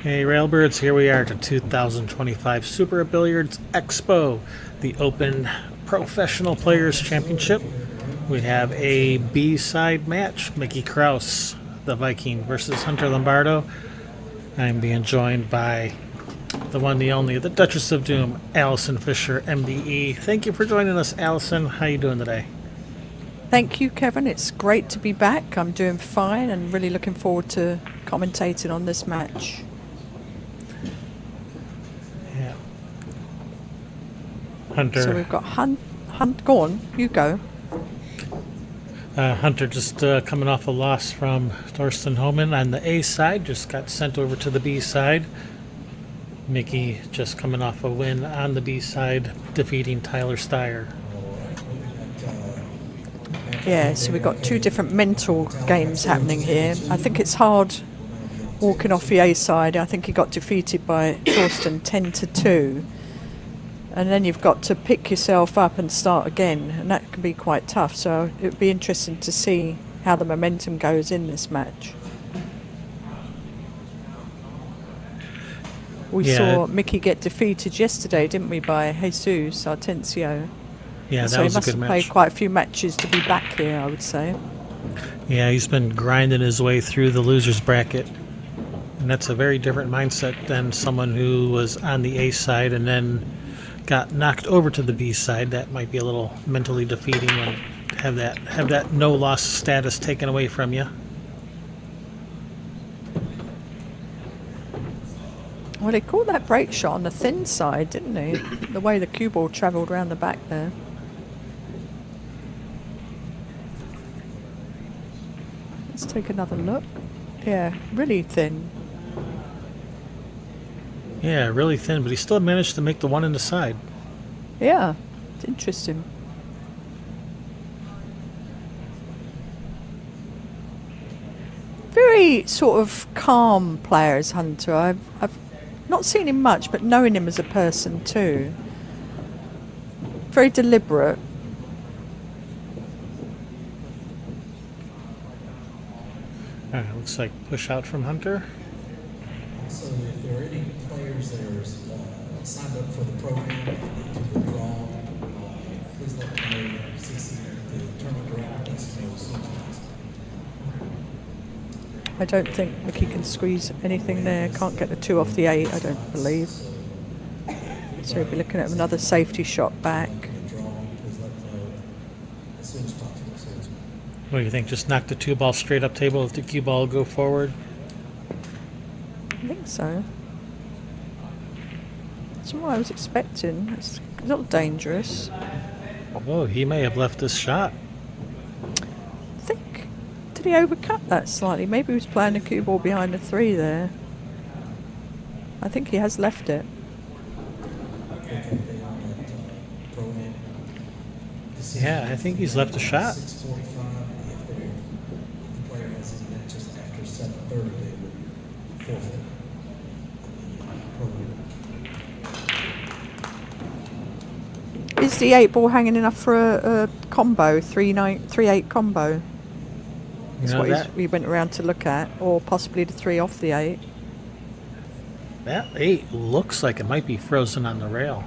Hey Railbirds, here we are to 2025 Super Billiards Expo, the Open Professional Players Championship. We have a B-side match, Mickey Krause, the Viking, versus Hunter Lombardo. I'm being joined by the one, the only, the Duchess of Doom, Allison Fisher, MBE. Thank you for joining us, Allison. How you doing today? Thank you, Kevin. It's great to be back. I'm doing fine and really looking forward to commentating on this match. Yeah. So Hunter. we've got Hunt. Go on, you go. Hunter just coming off a loss from Thorsten Homan on the A side, just got sent over to the B side. Mickey just coming off a win on the B side, defeating Tyler Steyer. Yeah, so we've got two different mental games happening here. I think it's hard walking off the A side. I think he got defeated by Thorsten 10-2. And then you've got to pick yourself up and start again, and that can be quite tough. So it would be interesting to see how the momentum goes in this match. We saw Mickey get defeated yesterday, didn't we, by Jesus Artencio? Yeah, that so was he a must good have match. played quite a few matches to be back here, I would say. Yeah, he's been grinding his way through the losers bracket. And that's a very different mindset than someone who was on the A side and then got knocked over to the B side. That might be a little mentally defeating when have that no loss status taken away from you. Well, they caught that break shot on the thin side, didn't they? The way the cue ball travelled around the back there. Let's take another look. Yeah, really thin. Yeah, really thin, but he still managed to make the one in the side. Yeah, it's interesting. Very sort of calm player is Hunter. I've not seen him much, but knowing him as a person too. Very deliberate. Looks like push out from Hunter. So if there are any players that are signed up for the program and need to withdraw, please let me know. CC the tournament director needs to know as soon as possible. I don't think Mickey can squeeze anything there. Can't get the 2 off the 8, I don't believe. So we'll be looking at another safety shot back. Withdraw, please let me know as soon as possible. What do you think? Just knock the 2 ball straight up table, let the cue ball go forward? I think so. That's what I was expecting. It's a little dangerous. Oh, he may have left this shot. I think, did he overcut that slightly? Maybe he was playing a cue ball behind the 3 there. I think he has left it. Yeah, I think he's left a shot. 6:45. If the player has any matches after 7:30, they would forfeit the program. Is the 8 ball hanging enough for a combo, 3-8 combo? That's what we went around to look at, or possibly the 3 off the 8. That 8 looks like it might be frozen on the rail.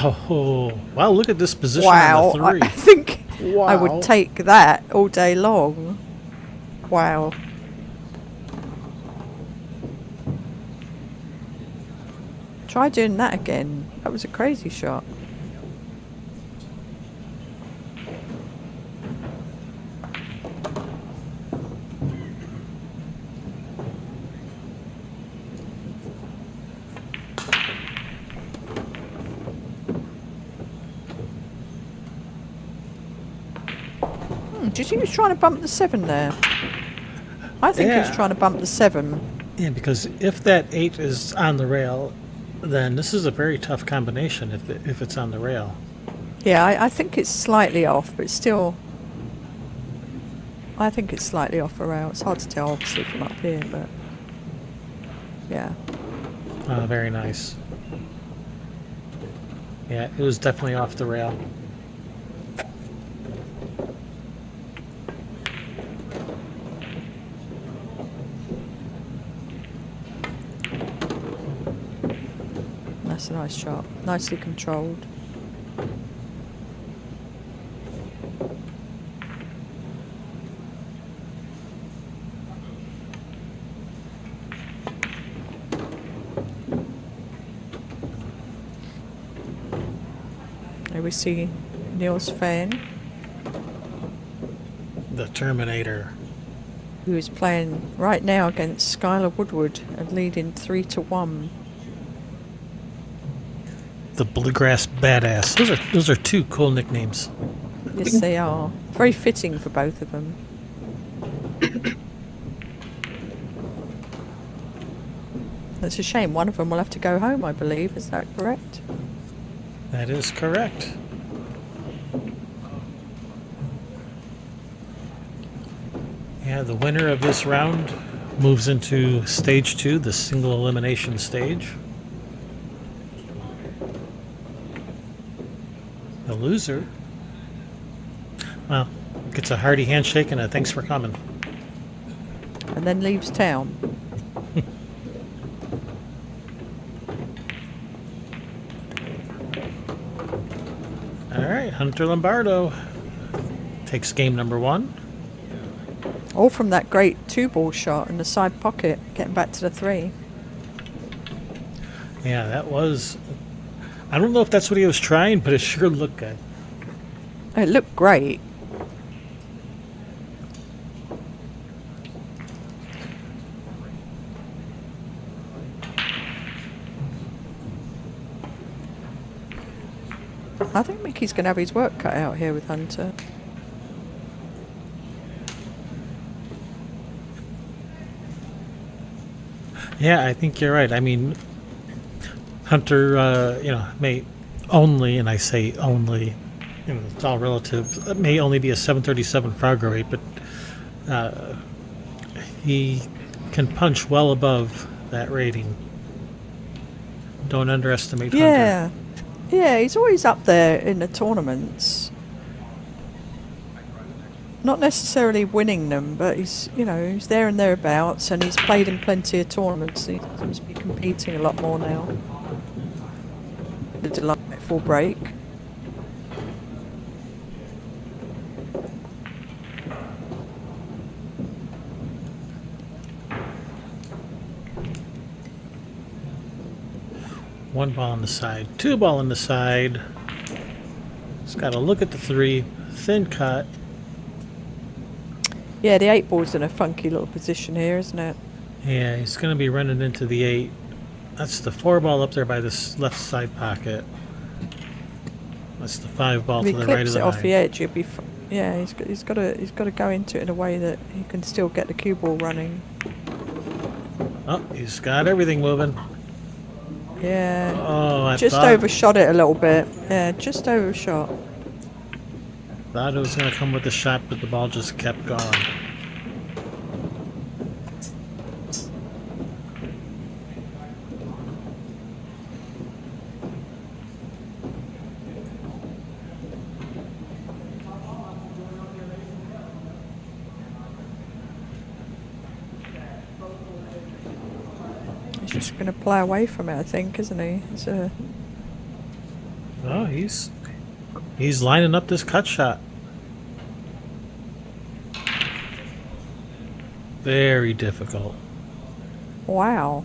Oh, wow, look at this position on the 3. I think Wow. I would take that all day long. Wow. Try doing that again. That was a crazy shot. Do you think he was trying to bump the 7 there? I think he was trying to bump the 7. Yeah, because if that 8 is on the rail, then this is a very tough combination if it's on the rail. Yeah, I think it's slightly off, but still... I think it's slightly off the rail. It's hard to tell, obviously, from up here, but... Yeah. Very nice. Yeah, it was definitely off the rail. a nice shot. Nicely controlled. There we see Neil's fan, The Terminator. who is playing right now against Skylar Woodward and leading 3-1. The Bluegrass Badass. Those are two cool nicknames. Yes, they are. Very fitting for both of them. It's a shame. One of them will have to go home, I believe. Is that correct? That is correct. Yeah, the winner of this round moves into stage 2, the single elimination stage. The loser, well, gets a hearty handshake and a thanks for coming. And then leaves town. All right, Hunter Lombardo takes game number 1. All from that great 2-ball shot in the side pocket, getting back to the 3. Yeah, that was... I don't know if that's what he was trying, but it sure looked good. It looked great. I think Mickey's going to have his work cut out here with Hunter. Yeah, I think you're right. I mean, Hunter, may only, and I say only, it's all relative, it may only be a 737 Fargo rate, but he can punch well above that rating. Don't underestimate Yeah. Hunter. Yeah, he's always up there in the tournaments. Not necessarily winning them, but he's there and thereabouts, and he's played in plenty of tournaments. He seems to be competing a lot more now. The delightful break. One ball on the side, 2 ball on the side. Just got to look at the 3, thin cut. Yeah, the 8-ball's in a funky little position here, isn't it? Yeah, he's going to be running into the 8. That's the 4 ball up there by this left side pocket. That's the 5 ball If to he the right of clips the it off 9. the edge, he'll be. Yeah, he's got to go into it in a way that he can still get the cue ball running. Oh, he's got everything moving. Yeah. Oh, I Just thought overshot it a little bit. Yeah, just overshot. it was going to come with the shot, but the ball just kept going. He's just going to play away from it, I think, isn't he? It's a... Oh, he's lining up this cut shot. Very difficult. Wow.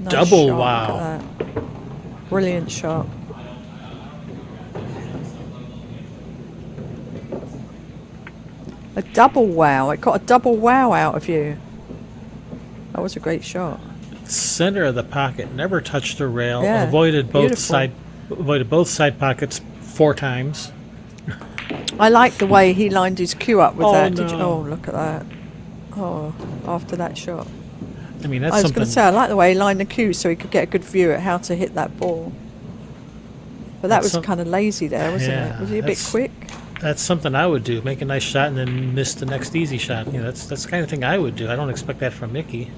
Nice Double shot, wow. look at that. Brilliant shot. A double wow. It got a double wow out of you. That was a great shot. Center of the pocket, never touched the rail. Yeah, Avoided beautiful. both side pockets 4 times. I like the way he lined his cue up with Oh, that. Did you? no. Oh, look at that. Oh, after that shot. I mean, that's I was something. going to say, I like the way he lined the cue so he could get a good view at how to hit that ball. But that That's was kind of lazy there, wasn't Yeah, it? Was he a bit that's- quick? That's something I would do. Make a nice shot and then miss the next easy shot. That's the kind of thing I would do. I don't expect that from Mickey.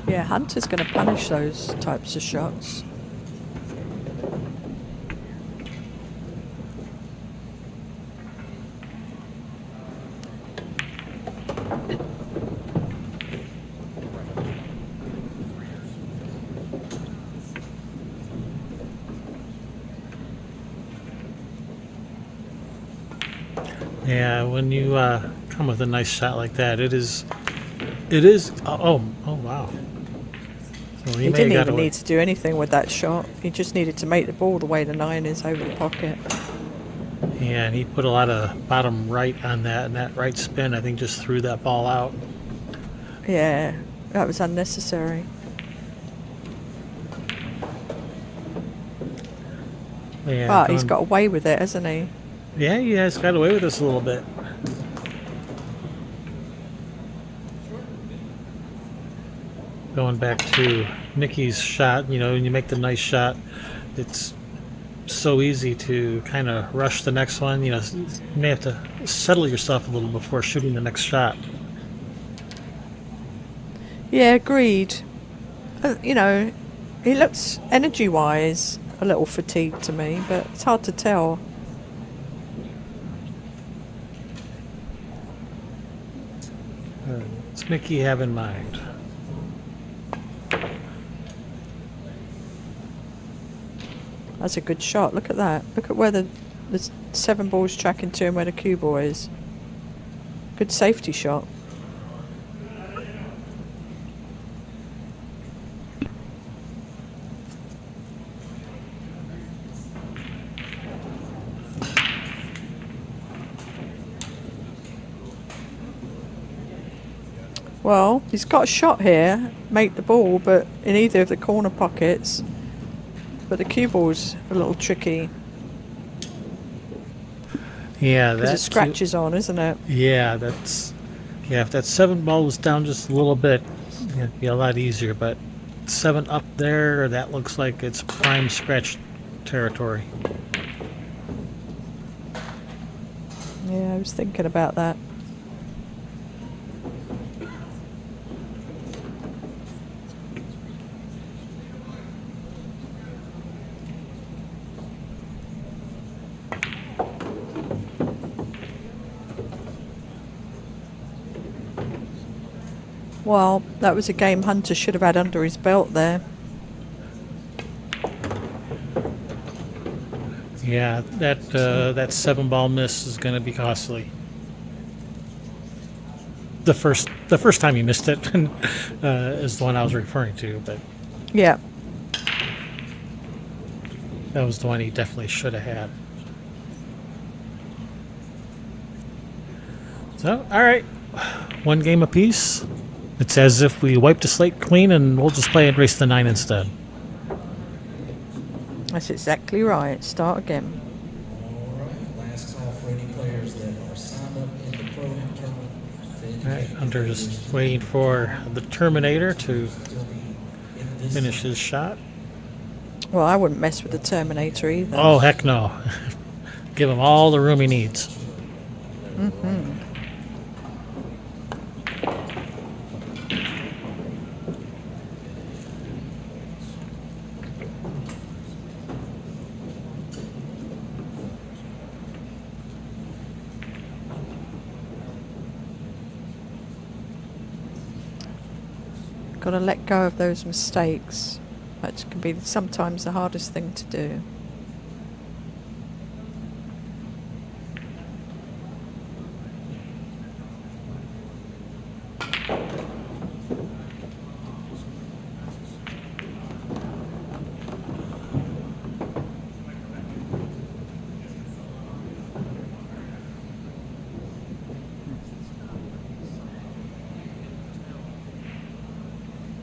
Yeah, Hunter's going to punish those types of shots. Yeah, when you come with a nice shot like that, it is. Oh wow. So He may didn't have got even away. need to do anything with that shot. He just needed to make the ball the way the 9 is over the pocket. Yeah, and he put a lot of bottom right on that, and that right spin, I think, just threw that ball out. Yeah, that was unnecessary. Yeah, But he's going- got away with it, hasn't he? Yeah, he has got away with this a little bit. Going back to Nikki's shot, you know, when you make the nice shot, it's so easy to kind of rush the next one. You know, you may have to settle yourself a little before shooting the next shot. Yeah, agreed. You know, he looks energy-wise a little fatigued to me, but it's hard to tell. What's Mickey have in mind? That's a good shot. Look at that. Look at where the 7 ball's tracking to and where the cue ball is. Good safety shot. Well, he's got a shot here, make the ball, but in either of the corner pockets. But the cue ball's a little tricky Yeah, because it that's scratches on, isn't it? Yeah, that's. Yeah, if that 7 ball was down just a little bit, it'd be a lot easier. But 7 up there, that looks like it's prime scratch territory. Yeah, I was thinking about that. Well, that was a game Hunter should have had under his belt there. Yeah, that 7 ball miss is going to be costly. The first time he missed it is the one I was referring to, but Yeah. that was the one he definitely should have had. So, all right, 1 game apiece. It's as if we wiped the slate clean and we'll just play and race the 9 instead. That's exactly right. Start again. All right, last call for any players that are signed up in the program tournament. to indicate All right, if Hunter they just wish to waiting for the Terminator to still be in this finish his shot. Well, I wouldn't mess with the Terminator either. Oh, heck no. Give him all the room he needs. Got to let go of those mistakes. That can be sometimes the hardest thing to do.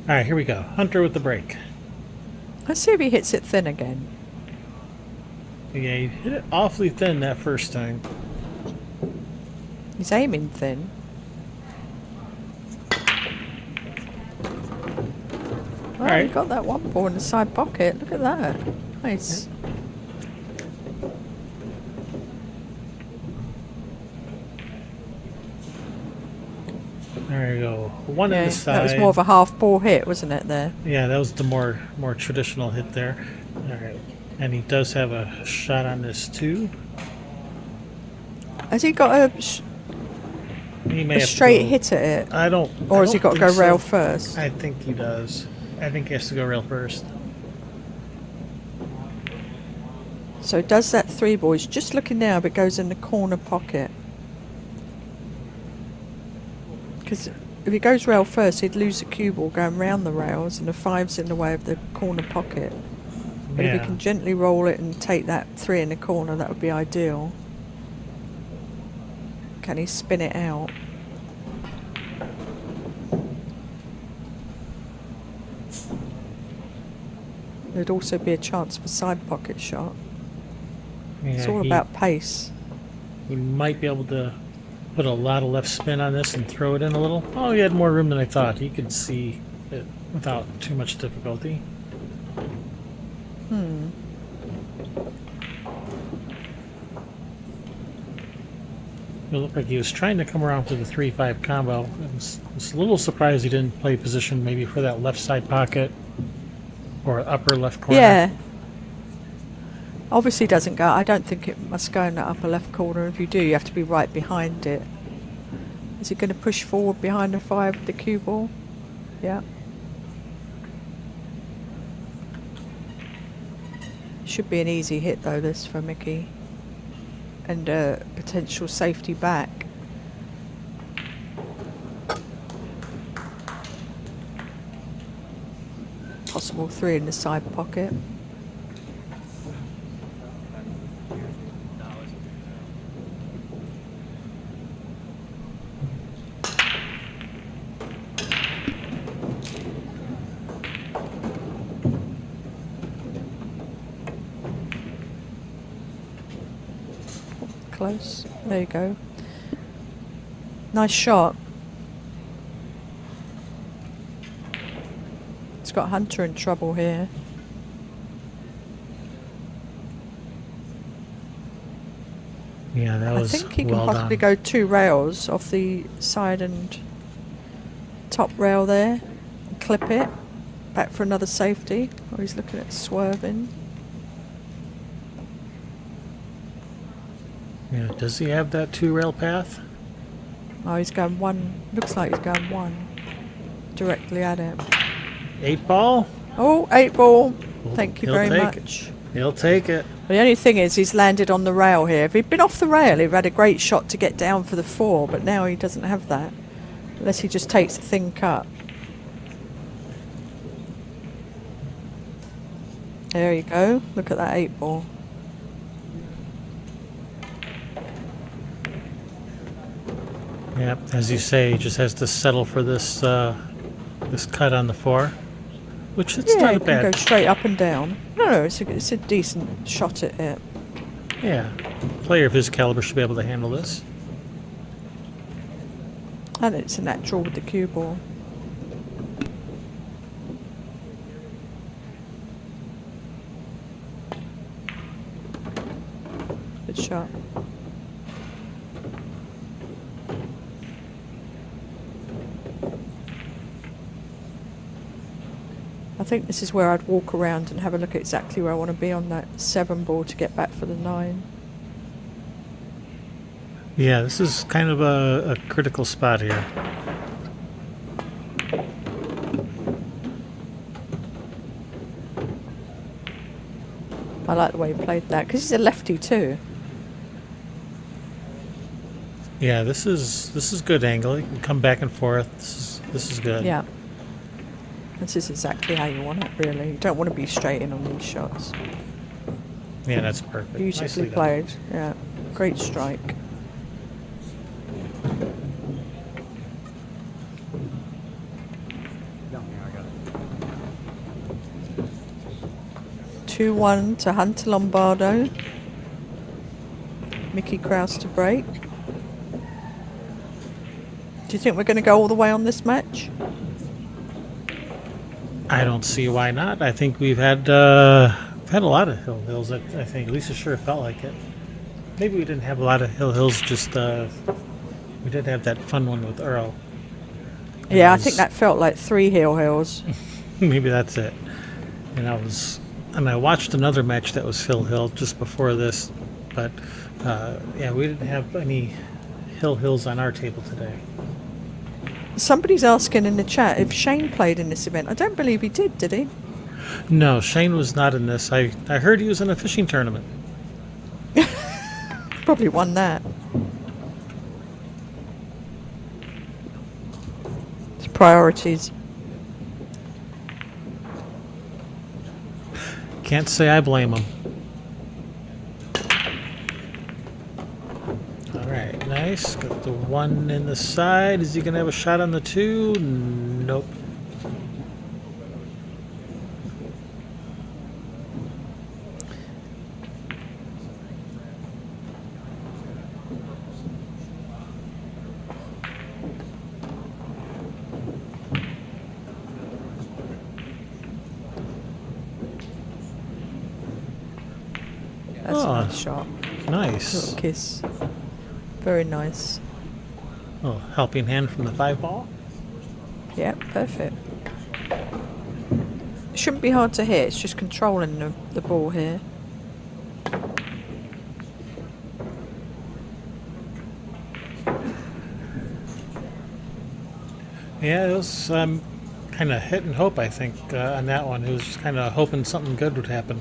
All right, here we go. Hunter with the break. Let's see if he hits it thin again. Yeah, he hit it awfully thin that first time. He's aiming thin. Oh, he Alright. got that 1 ball in the side pocket. Look at that. Nice. All There you go. One in Yeah, the side. that was more of a half ball hit, wasn't it? There. Yeah, that was the more traditional hit there. All right, and he does have a shot on this too. Has he got He may a have to straight go- hit at it, I don't. or I has he don't got to go think rail so. first? I think he does. I think he has to go rail first. So does that 3 ball? He's just looking now if it goes in the corner pocket. Because if he goes rail first, he'd lose the cue ball going round the rails, and the 5's in the way of the corner pocket. But if he can gently roll it and take that 3 in the corner, that would be ideal. Can he spin it out? There'd also be a chance for side pocket shot. It's Yeah, all about pace. He might be able to put a lot of left spin on this and throw it in a little. Oh, he had more room than I thought. He could see it without too much difficulty. It looked like he was trying to come around to the 3-5 combo. I was a little surprised he didn't play position maybe for that left side pocket or upper left corner. Yeah. Obviously doesn't go. I don't think it must go in that upper left corner. If you do, you have to be right behind it. Is he going to push forward behind the 5 with the cue ball? Yeah. Should be an easy hit though, this for Mickey. And a potential safety back. Possible 3 in the side pocket. Close. There you go. Nice shot. It's got Hunter in trouble here. Yeah, that I was think he can well possibly done. go 2 rails off the side and top rail there. And clip it. Back for another safety. Or he's looking at swerving. Yeah, does he have that 2-rail path? Oh, he's going 1. Looks like he's going 1. Directly at it. 8 ball? Oh, 8 ball. Thank you He'll very take it. much. He'll take it. The only thing is he's landed on the rail here. If he'd been off the rail, he'd had a great shot to get down for the 4, but now he doesn't have that. Unless he just takes the thin cut. There you go. Look at that 8 ball. Yeah, as you say, he just has to settle for this this cut on the 4, which it's Yeah, not he a can bad. go straight up and down. No, it's a decent shot at it. Yeah, a player of his caliber should be able to handle this. And it's a natural with the cue ball. Good shot. I think this is where I'd walk around and have a look at exactly where I want to be on that 7 ball to get back for the 9. Yeah, this is kind of a critical spot here. I like the way he played that because he's a lefty too. Yeah, this is good angle. You can come back and forth. This is good. Yeah. This is exactly how you want it, really. You don't want to be straight in on these shots. Yeah, that's perfect. Beautifully Nicely done. played. Yeah. Great strike. I 2-1 to Hunter Lombardo. Mickey Krause to break. Do you think we're going to go all the way on this match? I don't see why not. I think we've had a lot of hills. I think at least it sure felt like it. Maybe we didn't have a lot of hills. Just we did have that fun one with Earl. Yeah, I think that felt like 3 heel hills. Maybe that's it. And I watched another match that was Hill Hill just before this, but yeah, we didn't have any Hill Hills on our table today. Somebody's asking in the chat if Shane played in this event. I don't believe he did he? No, Shane was not in this. I heard he was in a fishing tournament. Probably won that. It's priorities. Can't say I blame him. All right, nice. Got the 1 in the side. Is he going to have a shot on the 2? Nope. That's Oh, a nice shot. Nice. Little kiss. Very nice. Oh, helping hand from the 5 ball. Yeah, perfect. It shouldn't be hard to hit. It's just controlling the ball here. Yeah, it was kind of hit and hope, I think, on that one. It was just kind of hoping something good would happen.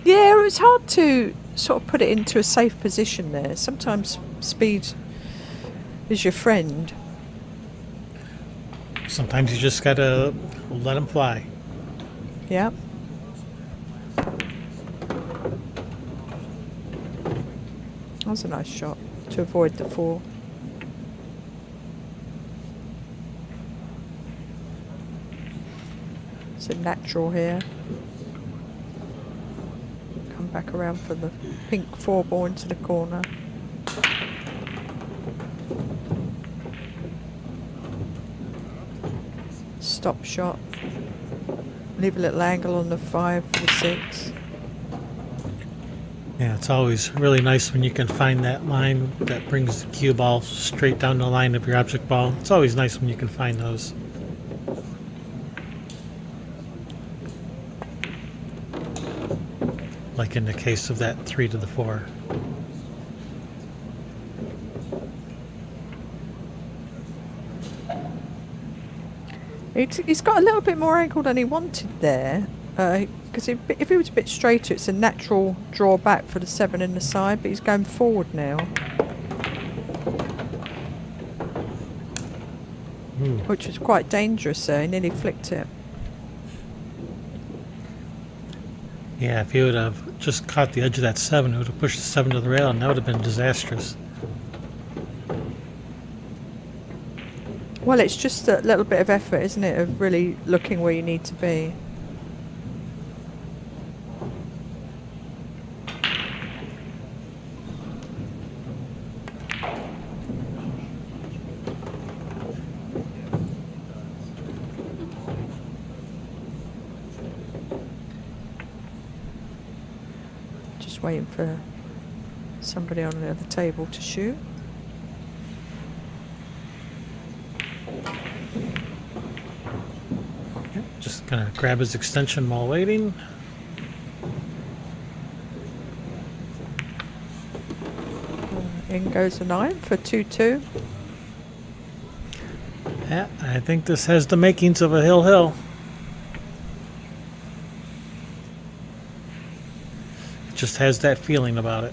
Yeah, it was hard to sort of put it into a safe position there. Sometimes speed is your friend. Sometimes you just got to let them fly. Yeah. That was a nice shot to avoid the 4. It's a natural here. Come back around for the pink 4 ball into the corner. Stop shot. Leave a little angle on the 5 for the 6. Yeah, it's always really nice when you can find that line that brings the cue ball straight down the line of your object ball. It's always nice when you can find those. Like in the case of that 3 to the 4. He's got a little bit more angle than he wanted there. Because if he was a bit straighter, it's a natural draw back for the 7 in the side, but he's going forward now. Which was quite dangerous there. He nearly flicked it. Yeah, if he would have just caught the edge of that 7, it would have pushed the 7 to the rail, and that would have been disastrous. Well, it's just a little bit of effort, isn't it, of really looking where you need to be. Just waiting for somebody on the other table to shoot. Just gonna grab his extension while waiting. In goes the 9 for 2-2. Yeah, I think this has the makings of a hill. It just has that feeling about it.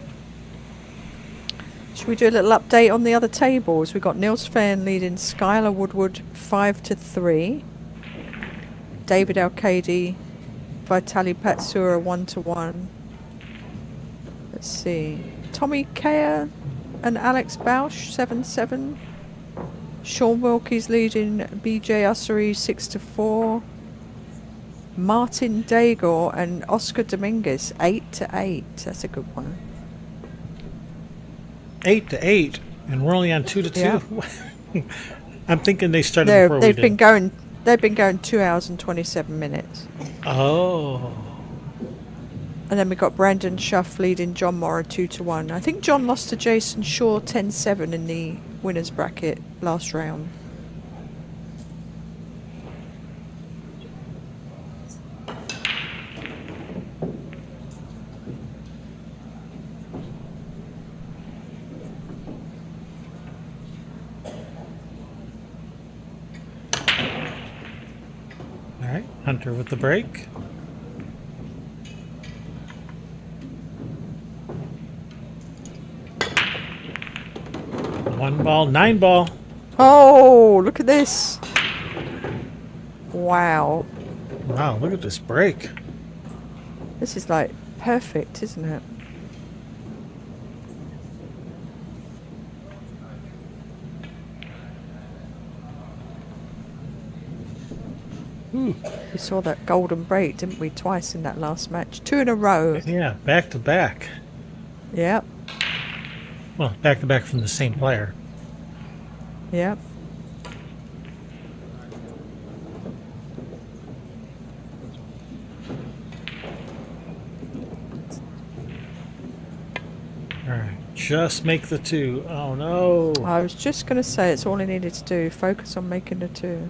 Should we do a little update on the other tables? We've got Nils Fairn leading Skylar Woodward 5-3. David Alcady, Vitali Patsura 1-1. Let's see. Tommy Kea and Alex Bausch 7-7. Sean Wilkie's leading BJ Ussery 6-4. Martin Dagor and Oscar Dominguez 8-8. That's a good one. 8-8, and we're only on 2-2. Yeah. I'm thinking they started before we They've did. been going 2 hours and 27 minutes. Oh. And then we got Brandon Schuff leading John Morrow 2-1. I think John lost to Jason Shaw 10-7 in the winners bracket last round. Hunter with the break. One ball, 9 ball. Oh, look at this. Wow. Wow, look at this break. This is like perfect, isn't it? We saw that golden break, didn't we? Twice in that last match. 2 in a row. Yeah, back to back. Yep. Well, back to back from the same player. Yep. All right, just make the 2. Oh no. I was just going to say it's all he needed to do. Focus on making the 2.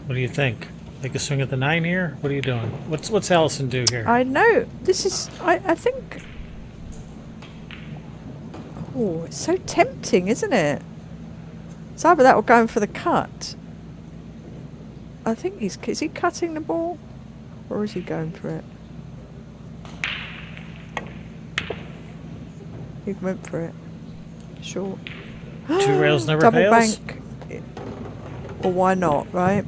What do you think? Take a swing at the 9 here? What are you doing? What's Allison do here? I know. This is... I think... Oh, it's so tempting, isn't it? It's either that or going for the cut. I think he's... Is he cutting the ball? Or is he going for it? He went for it. Short. 2 rails never Double fails. bank. Or why not, right?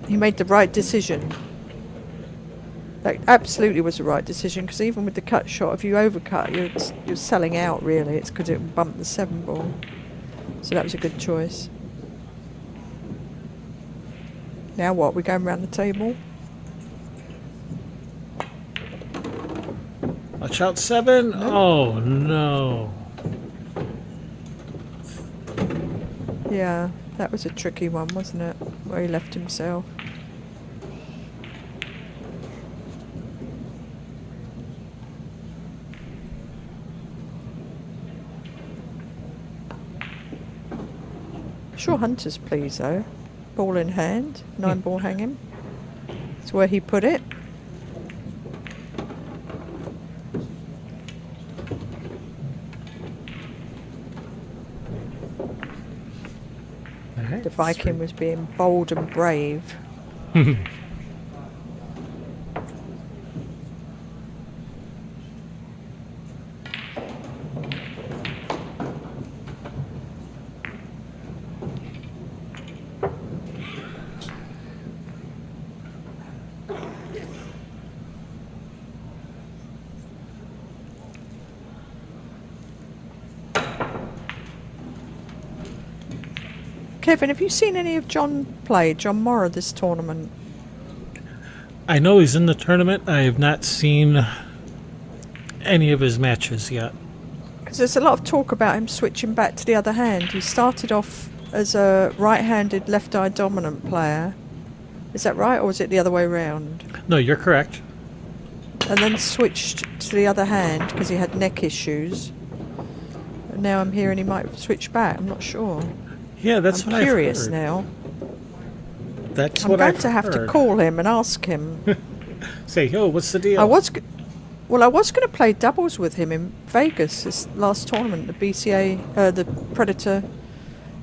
He made the right decision. That absolutely was the right decision, because even with the cut shot, if you overcut, you're selling out, really. It's because it bumped the 7 ball. So that was a good choice. Now what? We're going around the table? Watch out, 7. No. Oh no. Yeah, that was a tricky one, wasn't it? Where he left himself. Sure, Hunter's pleased though. Ball in hand, 9 ball hanging. It's where he put it. All right, The Viking was being bold and brave. Kevin, have you seen any of John play, John Morrow, this tournament? I know he's in the tournament. I have not seen any of his matches yet. Because there's a lot of talk about him switching back to the other hand. He started off as a right-handed, left-eye dominant player. Is that right, or was it the other way around? No, you're correct. And then switched to the other hand because he had neck issues. And now I'm hearing he might switch back. I'm not sure. Yeah, that's I'm what curious I've heard. now. That's I'm what going I've to have heard. to call him and ask him. Say, yo, what's the deal? I was going to play doubles with him in Vegas this last tournament, the BCA, the Predator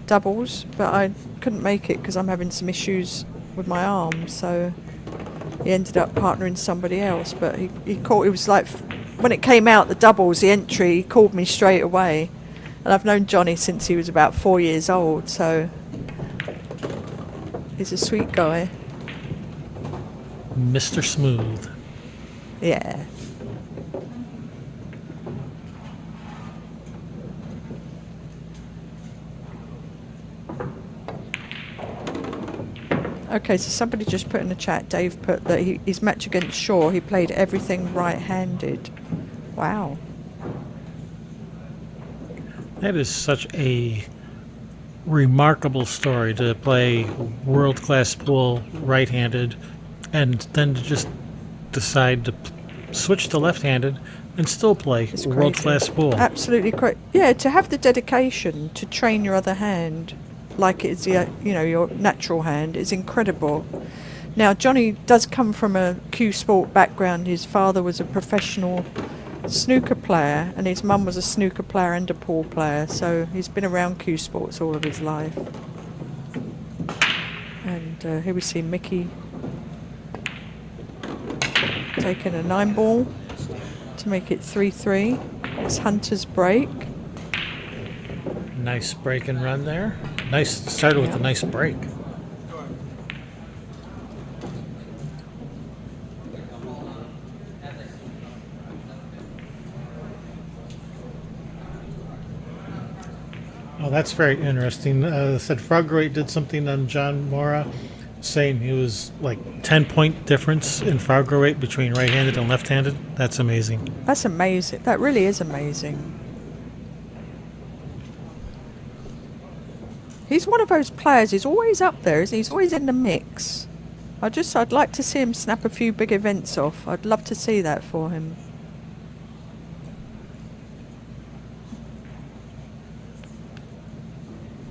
doubles, but I couldn't make it because I'm having some issues with my arm. So he ended up partnering somebody else. But he called. It was like when it came out, the doubles, the entry. He called me straight away, and I've known Johnny since he was about 4 years old. So he's a sweet guy. Mr. Smooth. Yeah. Okay, so somebody just put in the chat, Dave put that his match against Shaw, he played everything right-handed. Wow. That is such a remarkable story to play world-class pool right-handed and then to just decide to switch to left-handed and still play It's crazy. world-class pool. Absolutely correct. Yeah, to have the dedication to train your other hand like it's your natural hand is incredible. Now, Johnny does come from a Q Sport background. His father was a professional snooker player, and his mum was a snooker player and a pool player, so he's been around cue sports all of his life. And here we see Mickey taking a 9-ball to make it 3-3. It's Hunter's break. Nice break and run there. Nice, started with a nice break. Oh, that's very interesting. Said Froggerate did something on John Mora, saying he was like 10-point difference in Froggerate between right-handed and left-handed. That's amazing. That's amazing. That really is amazing. He's one of those players. He's always up there, isn't he? He's always in the mix. I'd like to see him snap a few big events off. I'd love to see that for him.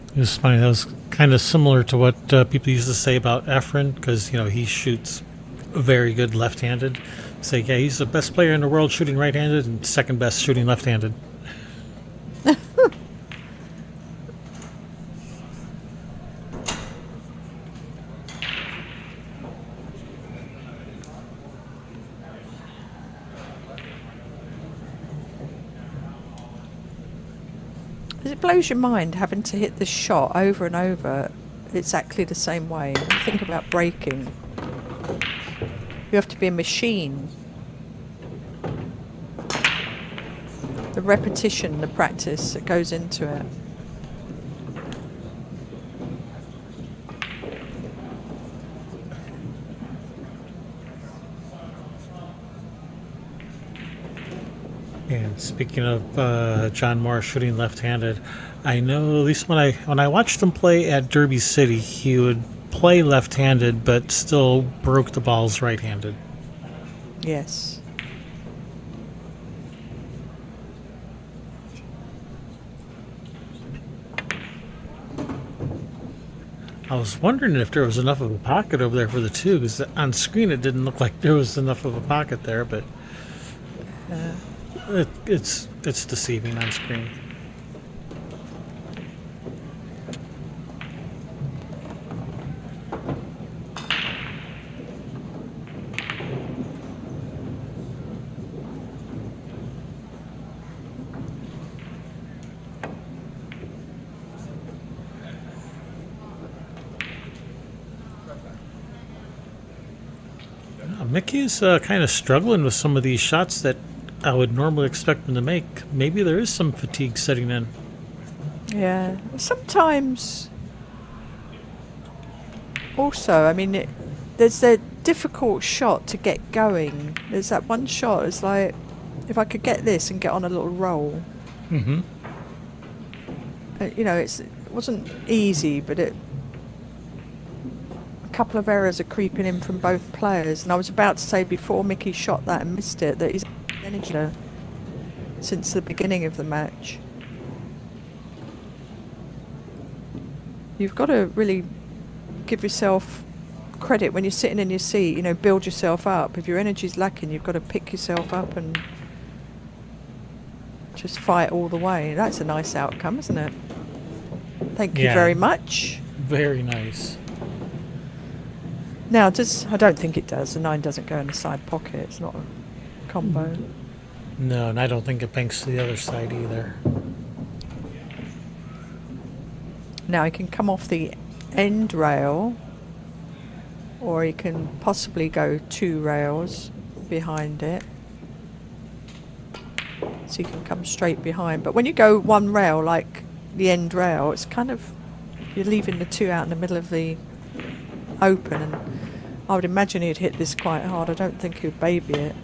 It was funny. That was kind of similar to what people used to say about Efren, because he shoots very good left-handed. Say, yeah, he's the best player in the world shooting right-handed, and second best shooting left-handed. It blows your mind having to hit the shot over and over exactly the same way. You think about breaking. You have to be a machine. The repetition, the practice that goes into it. And speaking of John Moore shooting left-handed, I know at least when I watched him play at Derby City, he would play left-handed but still broke the balls right-handed. Yes. I was wondering if there was enough of a pocket over there for the two, because on screen it didn't look like there was enough of a pocket there, but it's deceiving on screen. Mickey's kind of struggling with some of these shots that I would normally expect him to make. Maybe there is some fatigue setting in. Yeah. Sometimes also, I mean, there's a difficult shot to get going. There's that one shot, it's like, if I could get this and get on a little roll. Mm-hmm. It wasn't easy, but a couple of errors are creeping in from both players. And I was about to say before Mickey shot that and missed it, that he's energy since the beginning of the match. You've got to really give yourself credit when you're sitting in your seat, build yourself up. If your energy's lacking, you've got to pick yourself up and just fight all the way. That's a nice outcome, isn't it? Thank you very much. Very nice. Now, I don't think it does. The 9 doesn't go in the side pocket. It's not a combo. No, and I don't think it banks to the other side either. Now he can come off the end rail, or he can possibly go 2 rails behind it. So you can come straight behind. But when you go 1 rail, like the end rail, it's kind of, you're leaving the 2 out in the middle of the open, and I would imagine he'd hit this quite hard. I don't think he'd baby it.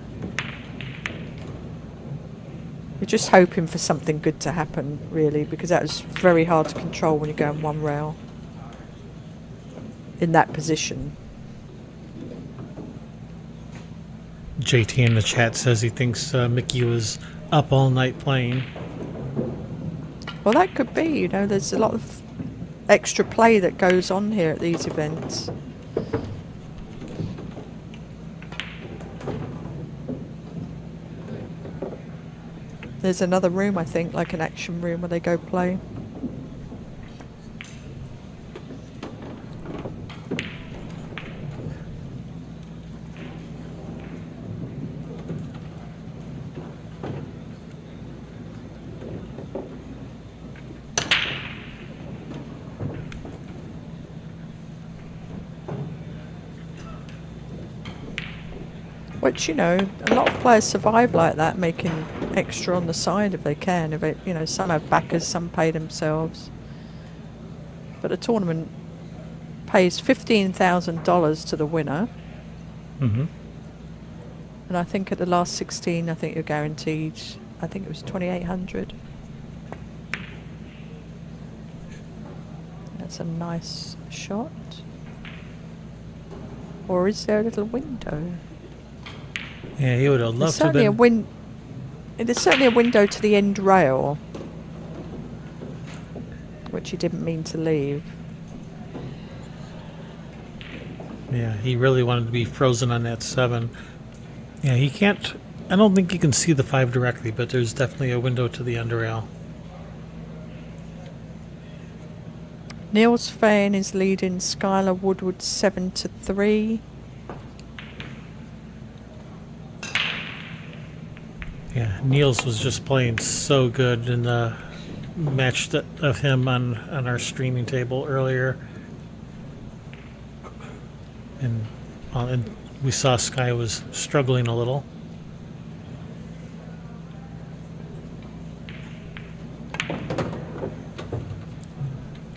You're just hoping for something good to happen, really, because that was very hard to control when you go on 1 rail in that position. JT in the chat says he thinks Mickey was up all night playing. Well, that could be. There's a lot of extra play that goes on here at these events. There's another room, I think, like an action room where they go play. Which, you know, a lot of players survive like that, making extra on the side if they can. If it, you know, some have backers, some pay themselves. But a tournament pays $15,000 to the winner. Mm-hmm. And I think at the last 16, I think you're guaranteed, I think it was 2,800. That's a nice shot. Or is there a little window? Yeah, he would have There's loved to have certainly been. there's certainly a window to the end rail, which he didn't mean to leave. Yeah, he really wanted to be frozen on that 7. Yeah, he can't. I don't think you can see the 5 directly, but there's definitely a window to the end rail. Niels Fain is leading Skylar Woodward 7-3. Yeah, Niels was just playing so good in the match of him on our streaming table earlier. And we saw Sky was struggling a little.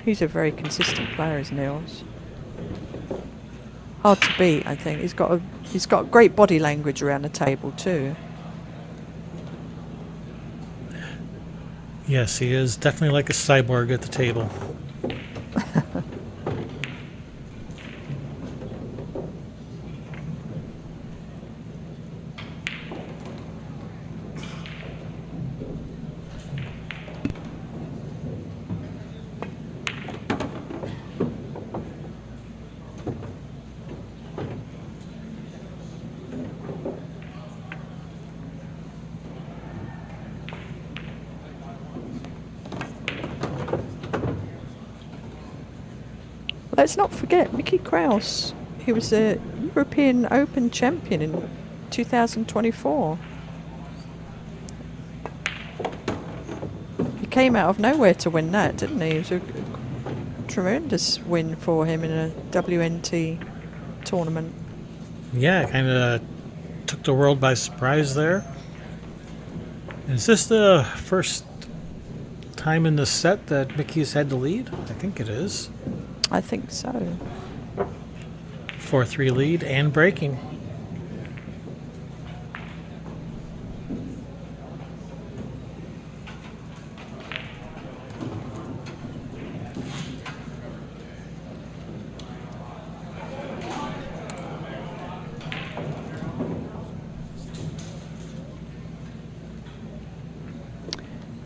He's a very consistent player, is Niels. Hard to beat, I think. He's got great body language around the table too. Yes, he is definitely like a cyborg at the table. Let's not forget Mickey Krause. He was a European Open champion in 2024. He came out of nowhere to win that, didn't he? It was a tremendous win for him in a WNT tournament. Yeah, kind of took the world by surprise there. Is this the first time in the set that Mickey's had the lead? I think it is. I think so. 4-3 lead and breaking.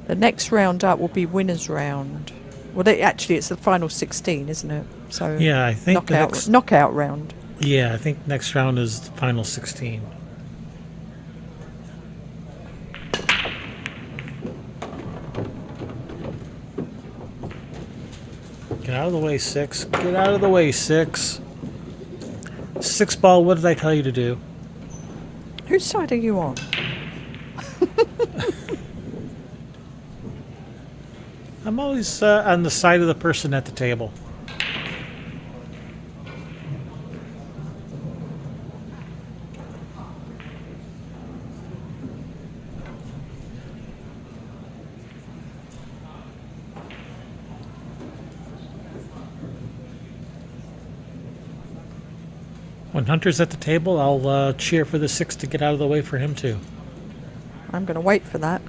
The next round up will be winners round. Well, actually, it's the final 16, isn't it? So Yeah, I think the knockout round. Yeah, I think next round is the final 16. Get out of the way, 6. Get out of the way, 6. 6 ball, what did I tell you to do? Whose side are you on? I'm always on the side of the person at the table. When Hunter's at the table, I'll cheer for the 6 to get out of the way for him too. I'm going to wait for that.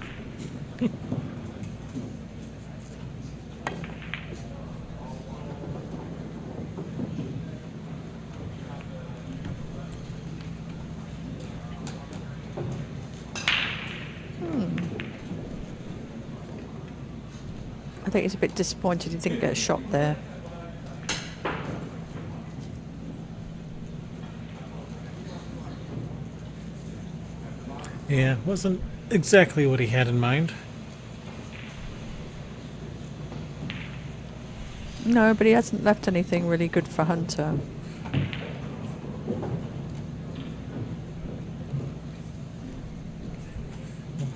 I think he's a bit disappointed he didn't get a shot there. Yeah, wasn't exactly what he had in mind. No, but he hasn't left anything really good for Hunter.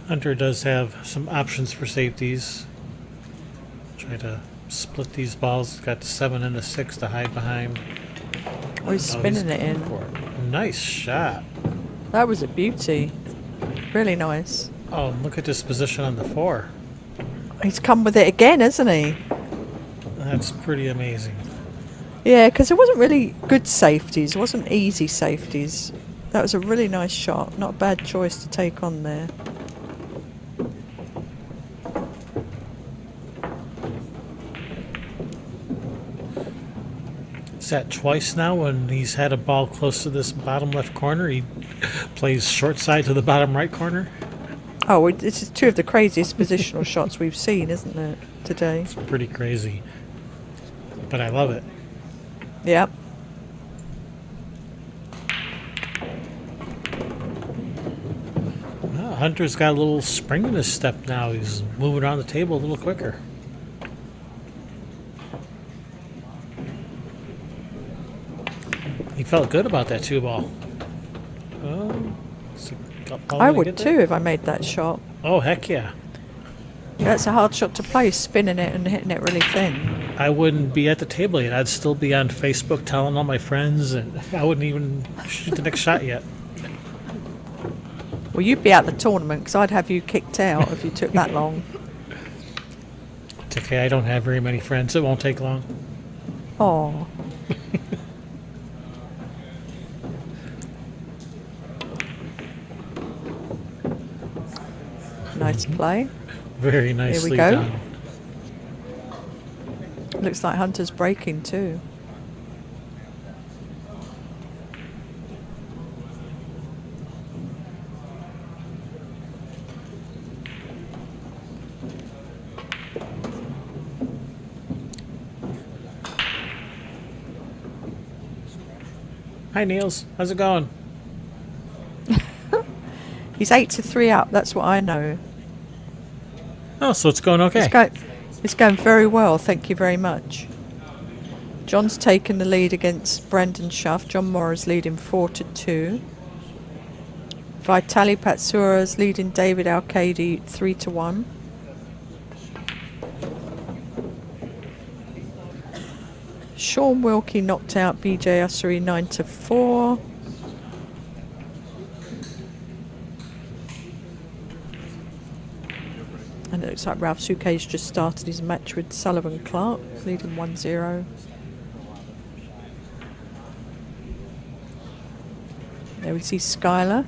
Hunter does have some options for safeties. Try to split these balls. Got the 7 and the 6 to hide behind. Oh, he's spinning it in. For it. Nice shot. That was a beauty. Really nice. Oh, and look at this position on the 4. He's come with it again, hasn't he? That's pretty amazing. Yeah, because it wasn't really good safeties. It wasn't easy safeties. That was a really nice shot. Not a bad choice to take on there. Is that twice now when he's had a ball close to this bottom left corner? He plays short side to the bottom right corner. Oh, this is two of the craziest positional shots we've seen, isn't it, today? It's pretty crazy. But I love it. Yep. Well, Hunter's got a little spring in his step now. He's moving around the table a little quicker. He felt good about that 2 ball. Oh, I would too if I made that shot. Oh, heck yeah. That's a hard shot to play, spinning it and hitting it really thin. I wouldn't be at the table yet. I'd still be on Facebook telling all my friends, and I wouldn't even shoot the next shot yet. Well, you'd be at the tournament because I'd have you kicked out if you took that long. It's okay, I don't have very many friends. It won't take long. Oh. Nice play. Very nicely go. done. Looks like Hunter's breaking too. Hi, Niels. How's it going? He's 8-3 up, that's what I know. Oh, so it's going okay. It's going very well, thank you very much. John's taken the lead against Brandon Schuff. John Morris leading 4-2. Vitali Patsoura's leading David Arcady 3-1. Sean Wilkie knocked out BJ Ussery 9-4. And it looks like Ralph Souquet's just started his match with Sullivan Clark, leading 1-0. There we see Skylar.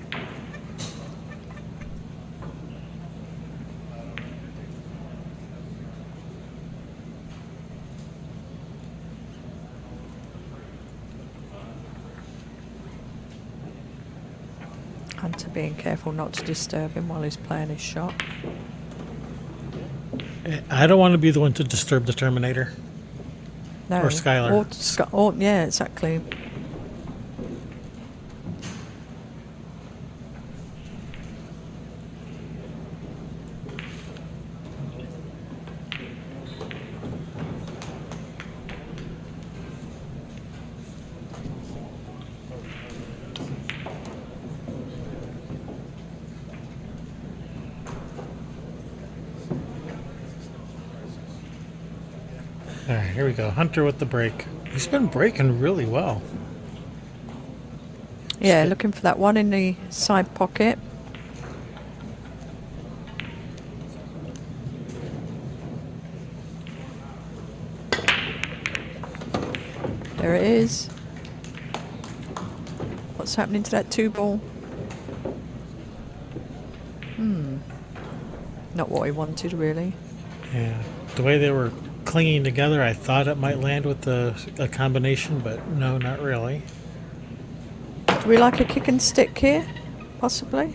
Hunter being careful not to disturb him while he's playing his shot. I don't want to be the one to disturb the Terminator. No. Or Skylar. Yeah, exactly. All right, here we go. Hunter with the break. He's been breaking really well. Yeah, looking for that one in the side pocket. There it is. What's happening to that 2 ball? Not what he wanted, really. Yeah, the way they were clinging together, I thought it might land with a combination, but no, not really. Do we like a kick and stick here? Possibly?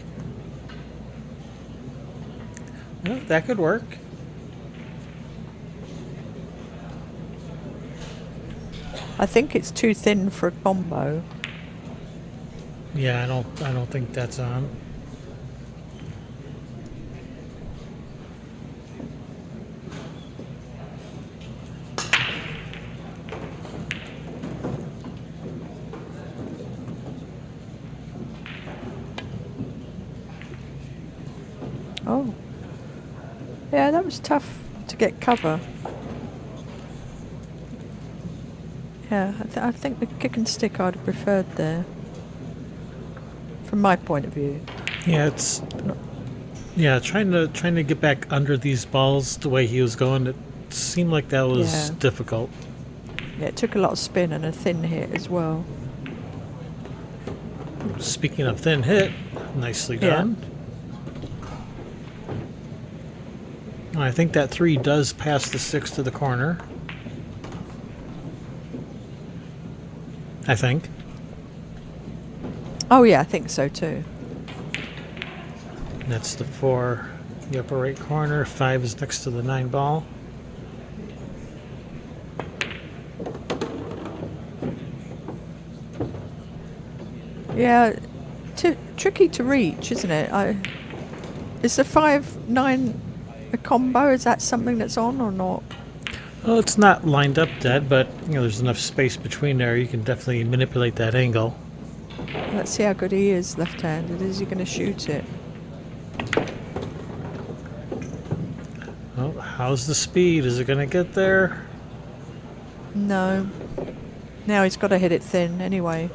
Yeah, that could work. I think it's too thin for a combo. Yeah, I don't think that's on. Oh. Yeah, that was tough to get cover. Yeah, I think the kick and stick I'd have preferred there. From my point of view. Yeah, it's trying to get back under these balls the way he was going. It seemed like that was Yeah. difficult. Yeah, it took a lot of spin and a thin hit as well. Speaking of thin hit, nicely Yeah. done. I think that 3 does pass the 6 to the corner. I think. Oh yeah, I think so too. That's the 4, the upper right corner. 5 is next to the 9 ball. Yeah, tricky to reach, isn't it? Is the 5-9 a combo? Is that something that's on or not? Well, it's not lined up dead, but there's enough space between there. You can definitely manipulate that angle. Let's see how good he is left-handed. Is he going to shoot it? Oh, how's the speed? Is it going to get there? No. Now he's got to hit it thin anyway.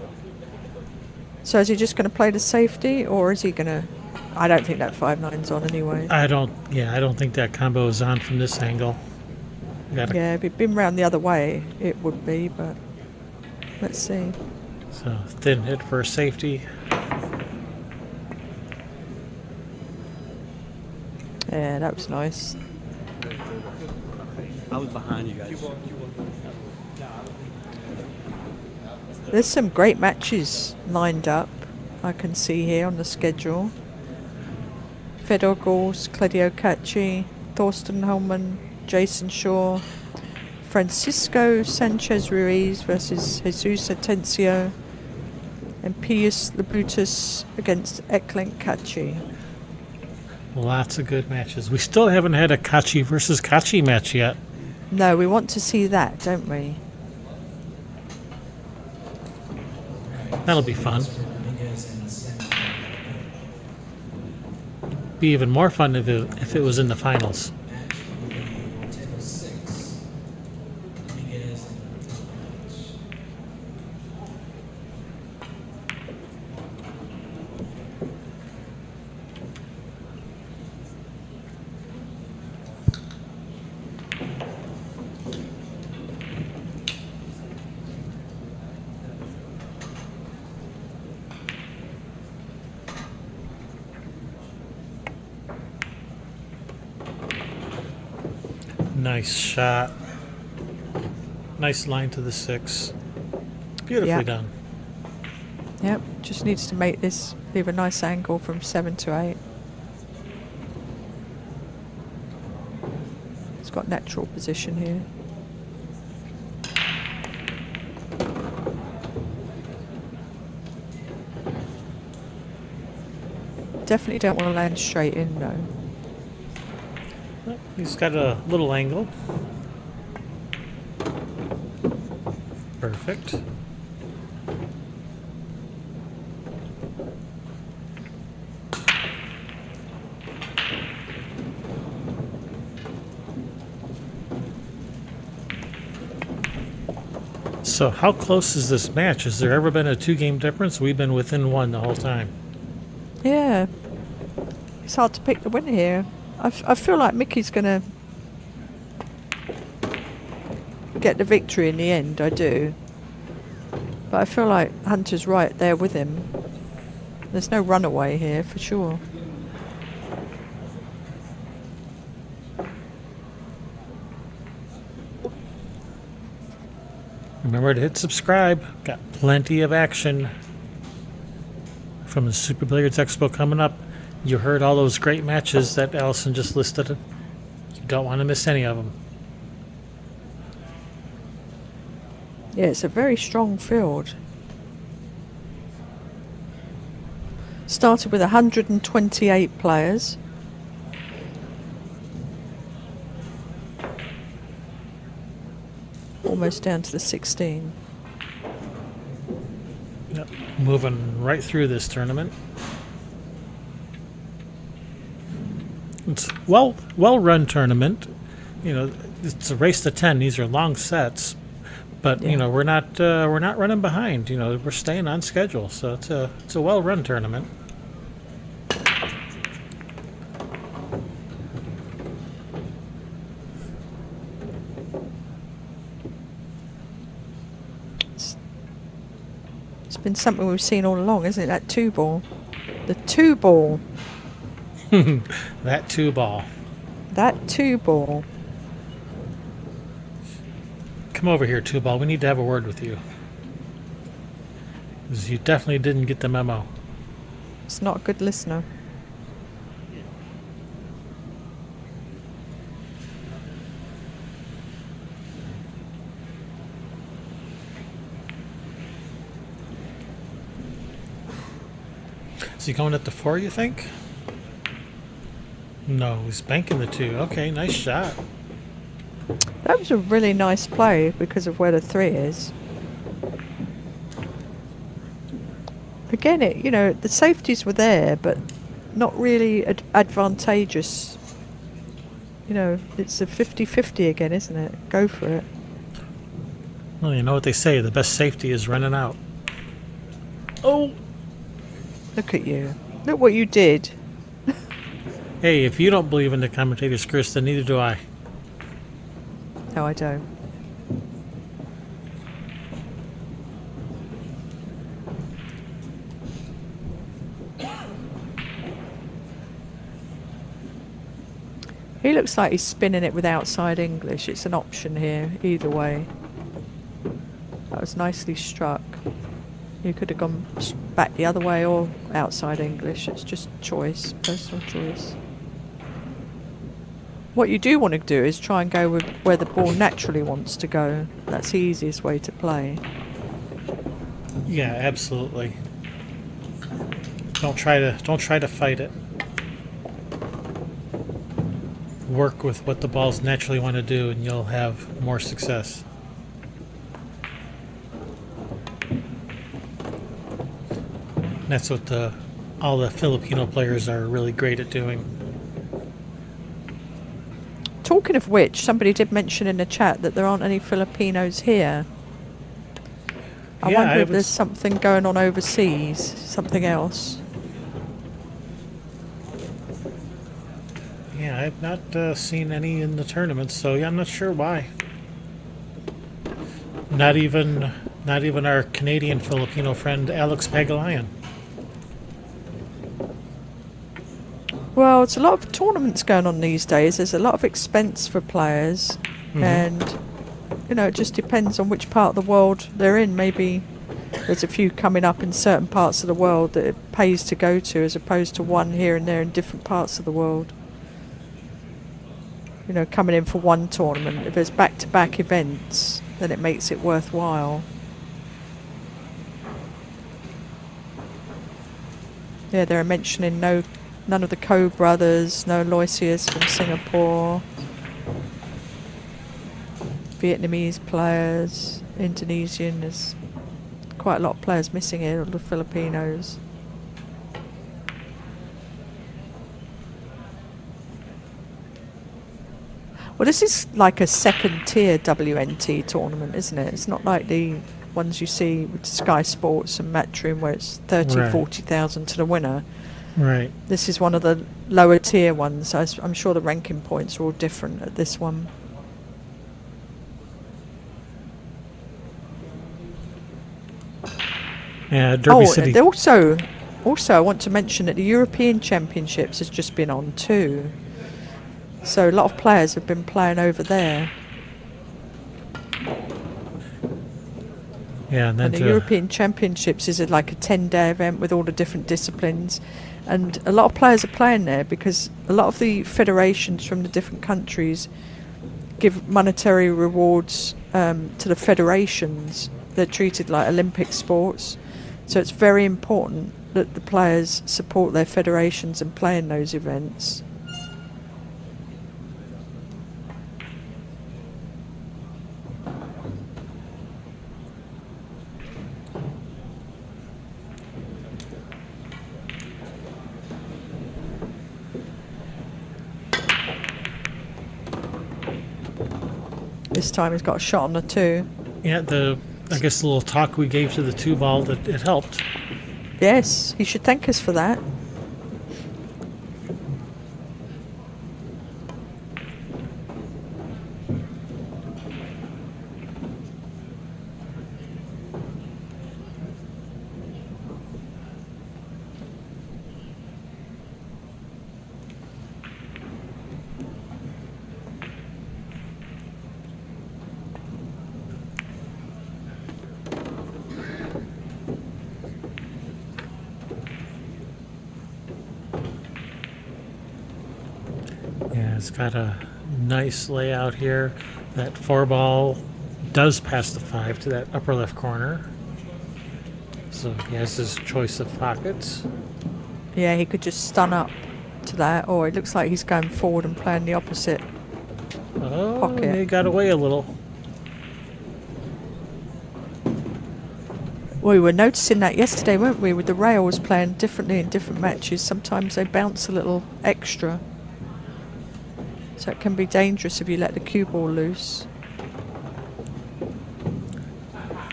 So is he just going to play the safety, or is he going to... I don't think that 5-9's on anyway. I don't think that combo is on from this angle. Yeah, if he'd been round the other way, it would be, but let's see. So thin hit for safety. Yeah, that was nice. I was behind you guys. There's some great matches lined up, I can see here on the schedule. Fedor Gors, Claudio Cacci, Thorsten Holman, Jason Shaw, Francisco Sanchez Ruiz versus Jesus Atencio, and Pius Labutus against Eklent Cacci. Lots of good matches. We still haven't had a Cacci versus Cacci match yet. No, we want to see that, don't we? That'll be fun. Be even more fun if it was in the finals. Nice shot. Nice line to the 6. Beautifully Yeah. done. Yep, just needs to make this leave a nice angle from 7 to 8. It's got natural position here. Definitely don't want to land straight in though. He's got a little angle. Perfect. So how close is this match? Has there ever been a 2-game difference? We've been within 1 the whole time. Yeah, it's hard to pick the winner here. I feel like Mickey's going to get the victory in the end, I do. But I feel like Hunter's right there with him. There's no runaway here, for sure. Remember to hit subscribe. Got plenty of action from the Super Billiards Expo coming up. You heard all those great matches that Allison just listed. You don't want to miss any of them. Yeah, it's a very strong field. Started with 128 players. Almost down to the 16. Yep. Moving right through this tournament. It's well run tournament. You know, it's a race to 10. These are long sets, but you Yeah. know we're not running behind. You know, we're staying on schedule. So it's a well run tournament. It's been something we've seen all along, isn't it? That 2-ball. The 2-ball. That 2-ball. That 2-ball. Come over here, 2-ball. We need to have a word with you. 'Cause you definitely didn't get the memo. It's not a good listener. Is he going at the 4, you think? No, he's banking the 2. Okay, nice shot. That was a really nice play because of where the 3 is. Again, the safeties were there, but not really advantageous. It's a 50-50 again, isn't it? Go for it. Well, you know what they say, the best safety is running out. Oh! Look at you. Look what you did. Hey, if you don't believe in the commentator's curse, then neither do I. No, I don't. He looks like he's spinning it with outside English. It's an option here, either way. That was nicely struck. You could have gone back the other way or outside English. It's just choice, personal choice. What you do want to do is try and go with where the ball naturally wants to go. That's the easiest way to play. Yeah, absolutely. Don't try to fight it. Work with what the balls naturally want to do, and you'll have more success. That's what all the Filipino players are really great at doing. Talking of which, somebody did mention in the chat that there aren't any Filipinos here. I Yeah, wonder I if there's was- something going on overseas, something else. Yeah, I've not seen any in the tournament, so yeah, I'm not sure why. Not even our Canadian Filipino friend Alex Pagalayan. Well, it's a lot of tournaments going on these days. There's a lot of expense for players, and it just depends on which part of the world they're in. Maybe there's a few coming up in certain parts of the world that it pays to go to, as opposed to one here and there in different parts of the world. Coming in for one tournament. If there's back-to-back events, then it makes it worthwhile. Yeah, they're mentioning none of the Coe brothers, no Loisius from Singapore, Vietnamese players, Indonesian. There's quite a lot of players missing here, all the Filipinos. Well, this is like a second-tier WNT tournament, isn't it? It's not like the ones you see with Sky Sports and Matchroom where it's 30, Right. 40,000 to the winner. Right. This is one of the lower tier ones. I'm sure the ranking points are all different at this one. Yeah, Derby City. And also, I want to mention that the European Championships has just been on too. So a lot of players have been playing over there. Yeah, and then And the European Championships is like a 10-day event with all the different disciplines. And a lot of players are playing there because a lot of the federations from the different countries give monetary rewards to the federations. They're treated like Olympic sports. So it's very important that the players support their federations and play in those events. This time he's got a shot on the 2. Yeah, I guess the little talk we gave to the 2-ball, that it helped. Yes, he should thank us for that. Yeah, it's got a nice layout here. That 4-ball does pass the 5 to that upper left corner. So he has his choice of pockets. Yeah, he could just stun up to that, or it looks like he's going forward and playing the opposite. Oh, Pocket. they got away a little. We were noticing that yesterday, weren't we, with the rails playing differently in different matches. Sometimes they bounce a little extra. So it can be dangerous if you let the cue ball loose.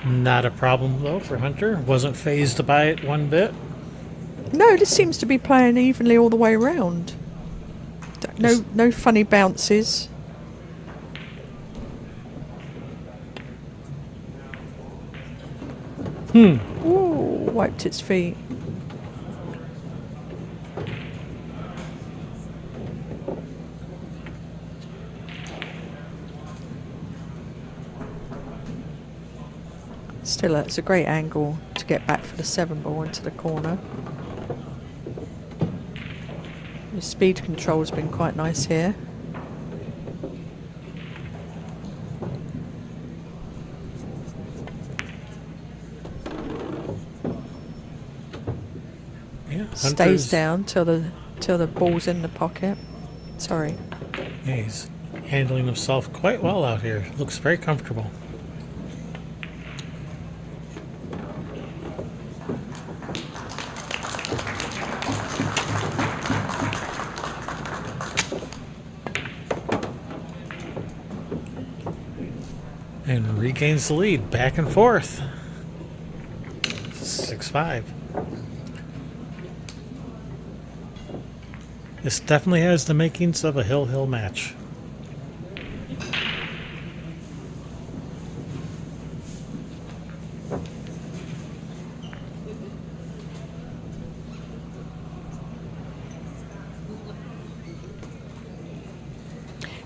Not a problem, though, for Hunter. Wasn't phased by it one bit. No, this seems to be playing evenly all the way around. No funny bounces. Ooh, wiped its feet. Still, it's a great angle to get back for the 7-ball into the corner. The speed control's been quite nice here. Yeah, Stays Hunter's- down till the ball's in the pocket. Sorry. Yeah, he's handling himself quite well out here. Looks very comfortable. And regains the lead, back and forth. 6-5. This definitely has the makings of a hill match.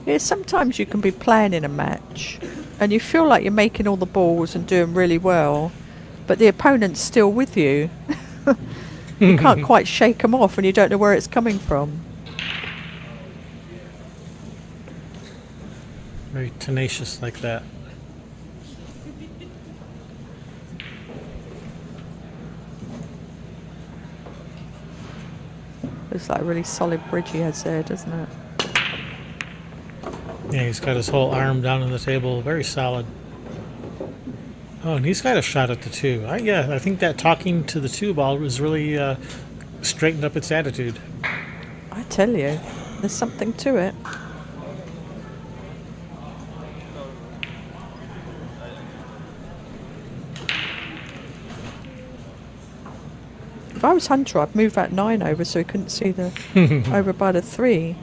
Yeah, sometimes you can be playing in a match and you feel like you're making all the balls and doing really well, but the opponent's still with you. You can't quite shake them off and you don't know where it's coming from. Very tenacious like that. Looks like a really solid bridge he has there, doesn't it? Yeah, he's got his whole arm down on the table. Very solid. Oh, and he's got a shot at the 2. Yeah, I think that talking to the 2-ball was really straightened up its attitude. I tell you, there's something to it. If I was Hunter, I'd move that 9 over so he couldn't see the over by the 3.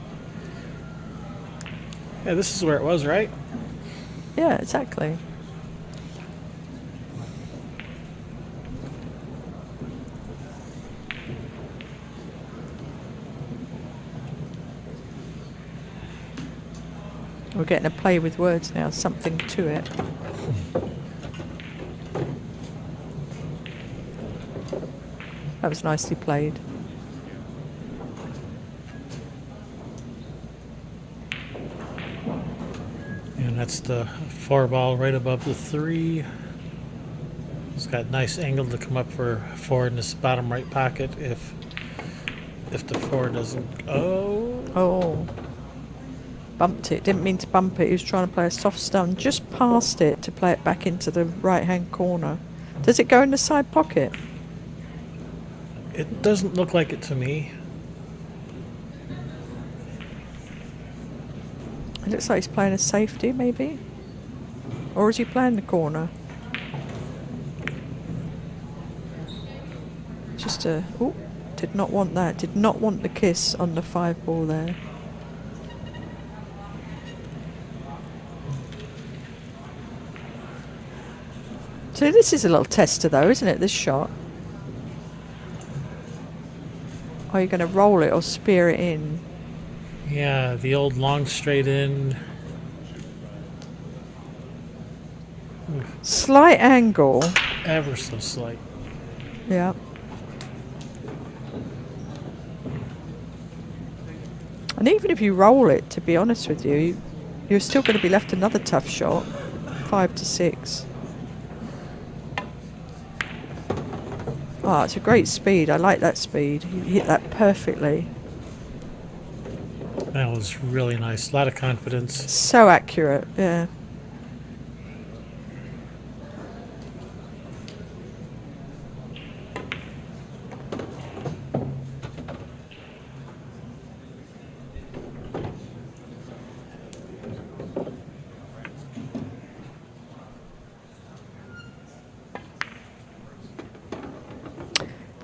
Yeah, this is where it was, right? Yeah, exactly. We're getting a play with words now, something to it. That was nicely played. And that's the 4-ball right above the 3. It's got nice angle to come up for 4 in this bottom right pocket if the 4 doesn't. Oh. Bumped it. Didn't mean to bump it. He was trying to play a soft stun just past it to play it back into the right-hand corner. Does it go in the side pocket? It doesn't look like it to me. It looks like he's playing a safety, maybe. Or is he playing the corner? Just a... Oh, did not want that. Did not want the kiss on the 5 ball there. So this is a little tester though, isn't it, this shot? Are you going to roll it or spear it in? Yeah, the old long straight in. Slight angle. Ever so slight. Yeah. And even if you roll it, to be honest with you, you're still going to be left another tough shot. 5 to 6. Ah, it's a great speed. I like that speed. You hit that perfectly. That was really nice. A lot of confidence. So accurate, yeah.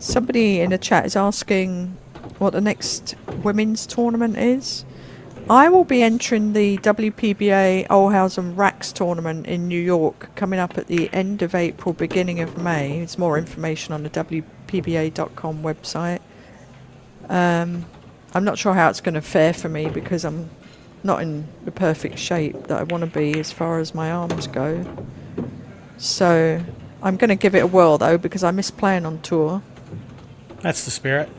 Somebody in the chat is asking what the next women's tournament is. I will be entering the WPBA Olhausen Racks tournament in New York coming up at the end of April, beginning of May. There's more information on the WPBA.com website. I'm not sure how it's going to fare for me because I'm not in the perfect shape that I want to be as far as my arms go. So I'm going to give it a whirl though because I miss playing on tour. That's the spirit.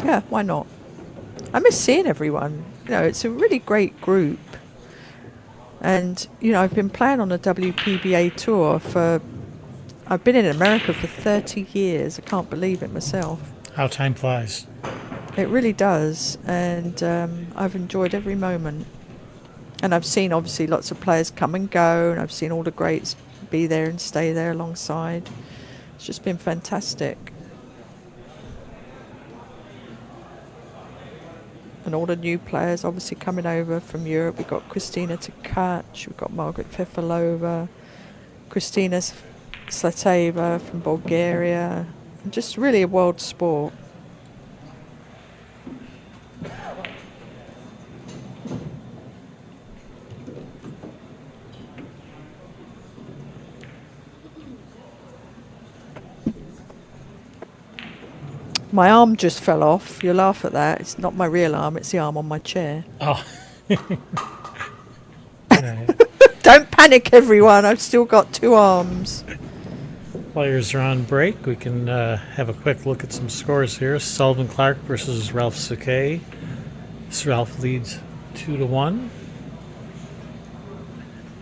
Yeah, why not? I miss seeing everyone. You know, it's a really great group. And, you know, I've been playing on the WPBA tour I've been in America for 30 years. I can't believe it myself. How time flies. It really does. And I've enjoyed every moment. And I've seen, obviously, lots of players come and go. And I've seen all the greats be there and stay there alongside. It's just been fantastic. And all the new players obviously coming over from Europe. We've got Kristina Tkac, we've got Margaret Fefalova, Kristina Slateva from Bulgaria. Just really a world sport. My arm just fell off. You'll laugh at that. It's not my real arm, it's the arm on my chair. Oh. Don't panic, everyone. I've still got 2 arms. Players are on break. We can have a quick look at some scores here. Sullivan Clark versus Ralph Sakay. Ralph leads 2-1.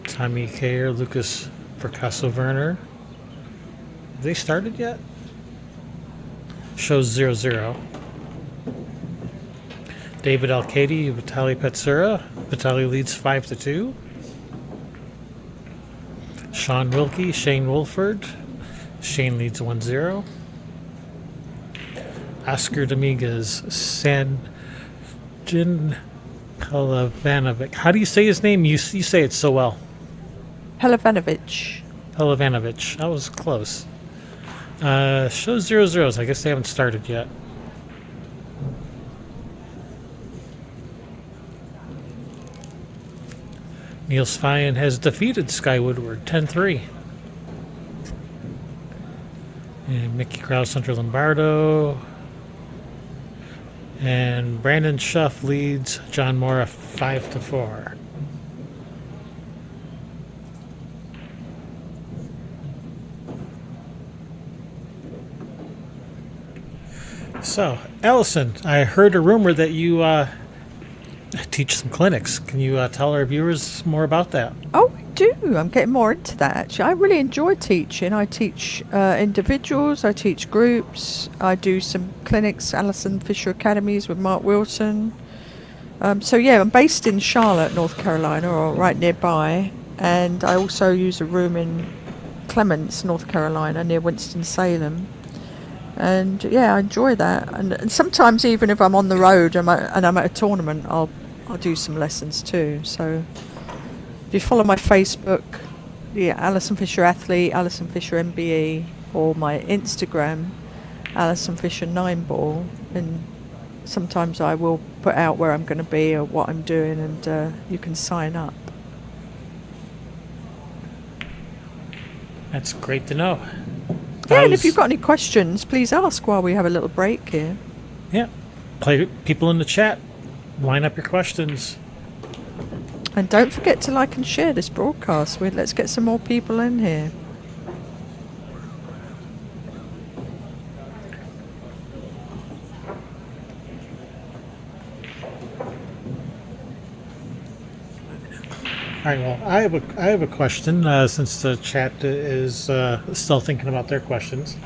Tommy Kayer, Lucas Vercasso-Werner. Have they started yet? Shows 0-0. David Alcady, Vitaly Petsura. Vitaly leads 5-2. Sean Wilkie, Shane Wolford. Shane leads 1-0. Oscar Dominguez, Sanjin Pelavanovic. How do you say his name? You say it so well. Pelavanovic. Pelavanovic. That was close. Shows 0-0. I guess they haven't started yet. Niels Fyan has defeated Sky Woodward 10-3. And Mickey Krause, Hunter Lombardo. And Brandon Schuff leads John Mora 5-4. So, Allison, I heard a rumor that you teach some clinics. Can you tell our viewers more about that? Oh, I do. I'm getting more into that, actually. I really enjoy teaching. I teach individuals. I teach groups. I do some clinics, Allison Fisher Academies with Mark Wilson. So, yeah, I'm based in Charlotte, North Carolina, or right nearby. And I also use a room in Clements, North Carolina, near Winston-Salem. And yeah, I enjoy that. And sometimes even if I'm on the road and I'm at a tournament, I'll do some lessons too. So if you follow my Facebook, yeah, Allison Fisher Athlete, Allison Fisher MBE, or my Instagram, Allison Fisher Nineball, and sometimes I will put out where I'm going to be or what I'm doing, and you can sign up. That's great to know. Yeah, and if you've got any questions, please ask while we have a little break here. Yeah. People in the chat, line up your questions. And don't forget to like and share this broadcast. Let's get some more people in here. All right. Well, I have a question since the chat is still thinking about their questions.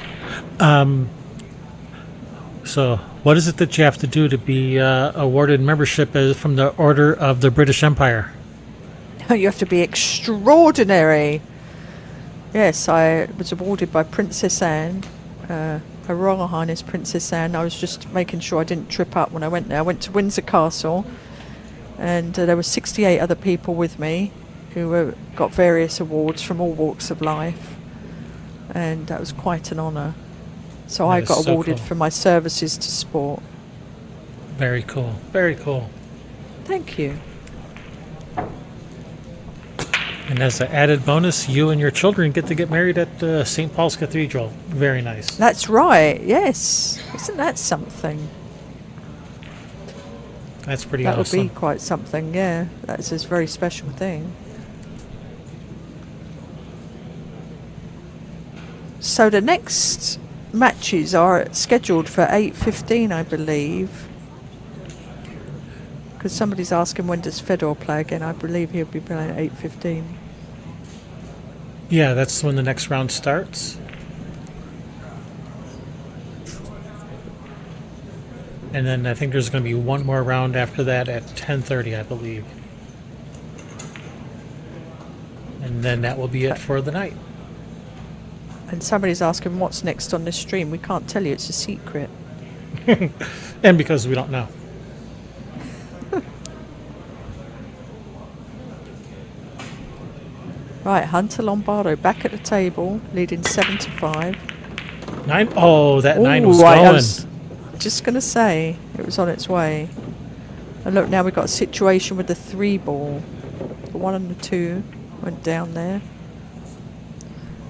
So, what is it that you have to do to be awarded membership from the Order of the British Empire? You have to be extraordinary. Yes, I was awarded by Princess Anne, Her Royal Highness Princess Anne. I was just making sure I didn't trip up when I went there. I went to Windsor Castle, and there were 68 other people with me who got various awards from all walks of life, and that was quite an honour. So I got awarded for my services to sport. Very cool. Very cool. Thank you. And as an added bonus, you and your children get to get married at St. Paul's Cathedral. Very nice. That's right, yes. Isn't that something? That's pretty That awesome. would be quite something, yeah. That's a very special thing. So the next matches are scheduled for 8:15, I believe. Because somebody's asking when does Fedor play again. I believe he'll be playing at 8:15. Yeah, that's when the next round starts. And then I think there's going to be one more round after that at 10:30, I believe. And then that will be it for the night. And somebody's asking what's next on this stream. We can't tell you, it's a secret. And because we don't know. Right, Hunter Lombardo back at the table, leading 7-5. Nine. Oh, that nine Ooh, was right, I going. was just going to say, it was on its way. And look, now we've got a situation with the 3 ball. The 1 and the 2 went down there.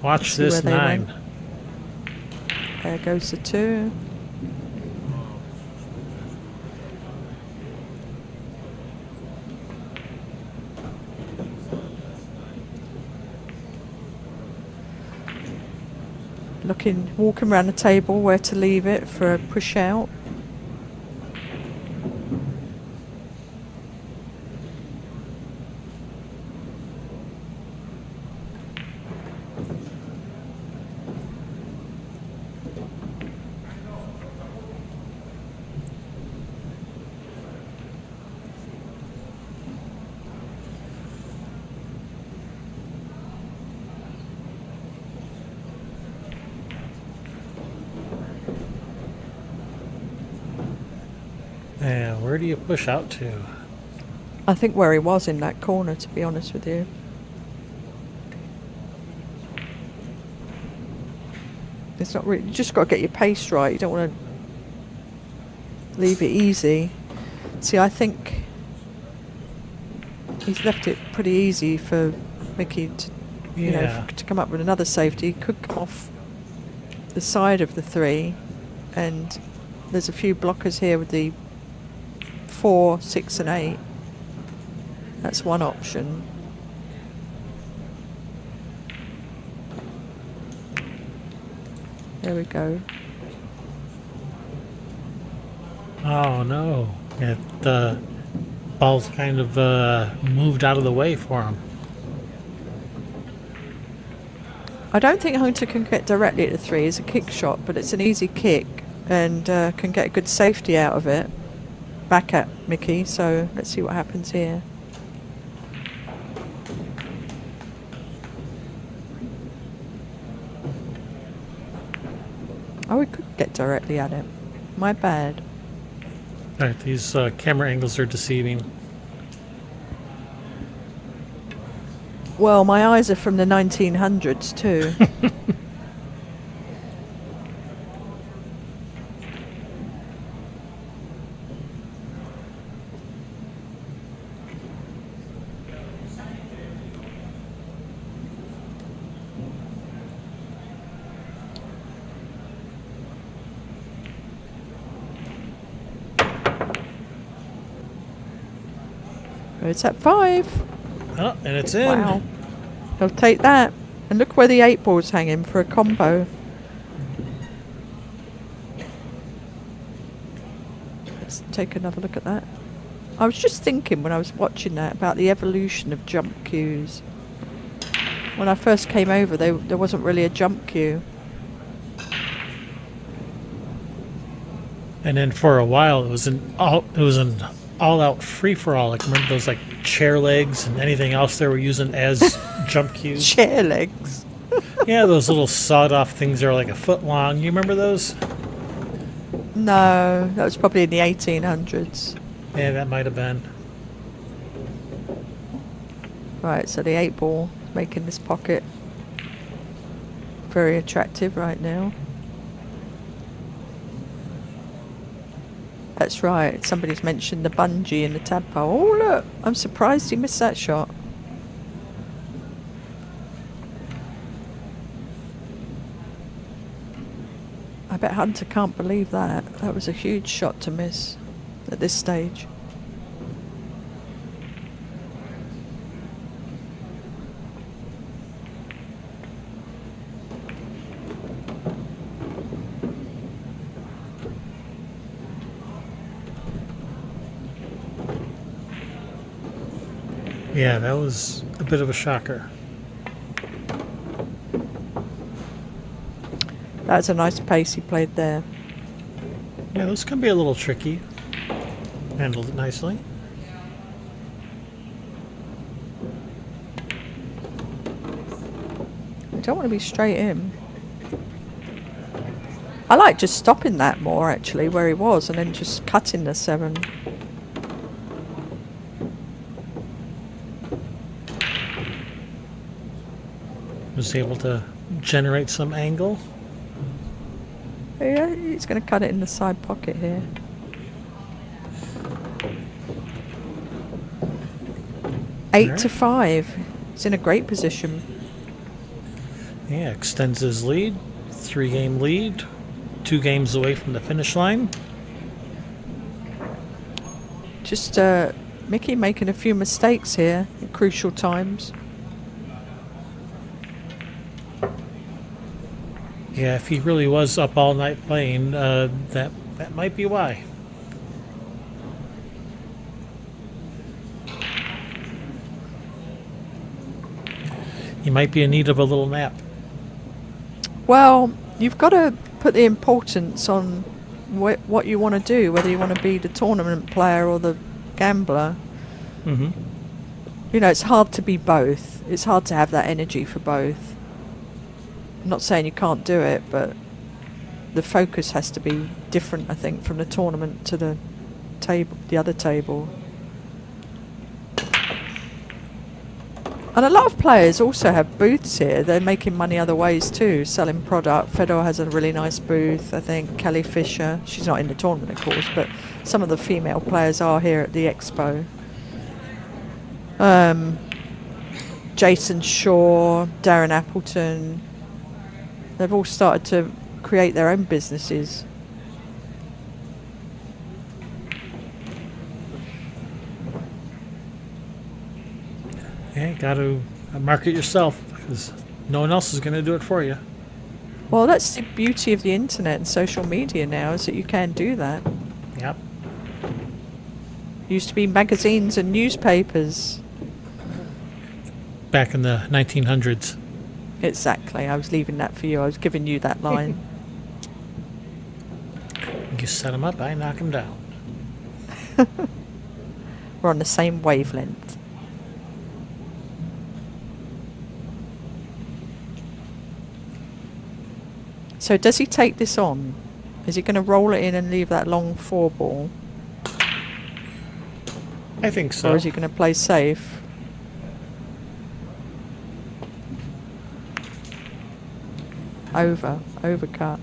Watch See this where they 9. went. There goes the 2. Walking around the table where to leave it for a push out. Yeah, where do you push out to? I think where he was in that corner, to be honest with you. It's not really, you just got to get your pace right. You don't want to leave it easy. See, I think he's left it pretty easy for Mickey to, to come up with another safety. He could come off the side of the 3, and there's a few blockers here with the 4, 6 and 8. That's one option. There we go. Oh no. The ball's kind of moved out of the way for him. I don't think Hunter can get directly at the 3. It's a kick shot, but it's an easy kick and can get a good safety out of it. Back at Mickey, so let's see what happens here. Oh, we could get directly at him. My bad. Alright, these camera angles are deceiving. Well, my eyes are from the 1900s too. It's at 5. Oh, and it's in. Wow. He'll take that. And look where the 8-ball's hanging for a combo. Let's take another look at that. I was just thinking when I was watching that about the evolution of jump cues. When I first came over, there wasn't really a jump cue. And then for a while, it was an all-out free-for-all. Like, remember those like chair legs and anything else they were using as jump cues? Chair legs. Yeah, those little sawed-off things that are like a foot long. You remember those? No, that was probably in the 1800s. Yeah, that might have been. Right, so the 8-ball making this pocket very attractive right now. That's right, somebody's mentioned the bungee and the tadpole. Oh look, I'm surprised he missed that shot. I bet Hunter can't believe that. That was a huge shot to miss at this stage. Yeah, that was a bit of a shocker. That's a nice pace he played there. Yeah, those can be a little tricky. Handled it nicely. I don't want to be straight in. I like just stopping that more actually where he was and then just cutting the 7. Was able to generate some angle. Yeah, he's going to cut it in the side pocket here. Eight to 5. He's in a great position. Yeah, extends his lead. 3-game lead. 2 games away from the finish line. Just Mickey making a few mistakes here at crucial times. Yeah, if he really was up all night playing, that might be why. He might be in need of a little nap. Well, you've got to put the importance on what you want to do, whether you want to be the tournament player or the gambler. Mm-hmm. You know, it's hard to be both. It's hard to have that energy for both. I'm not saying you can't do it, but the focus has to be different, I think, from the tournament to the table, the other table. And a lot of players also have booths here. They're making money other ways too, selling product. Fedor has a really nice booth, I think. Kelly Fisher, she's not in the tournament, of course, but some of the female players are here at the expo. Jason Shaw, Darren Appleton. They've all started to create their own businesses. Yeah, got to market yourself because no one else is going to do it for you. Well, that's the beauty of the internet and social media now, is that you can do that. Yep. Used to be magazines and newspapers. Back in the 1900s. Exactly. I was leaving that for you. I was giving you that line. You set him up, I knock him down. We're on the same wavelength. So does he take this on? Is he going to roll it in and leave that long 4-ball? I think so. Or is he going to play safe? overcut.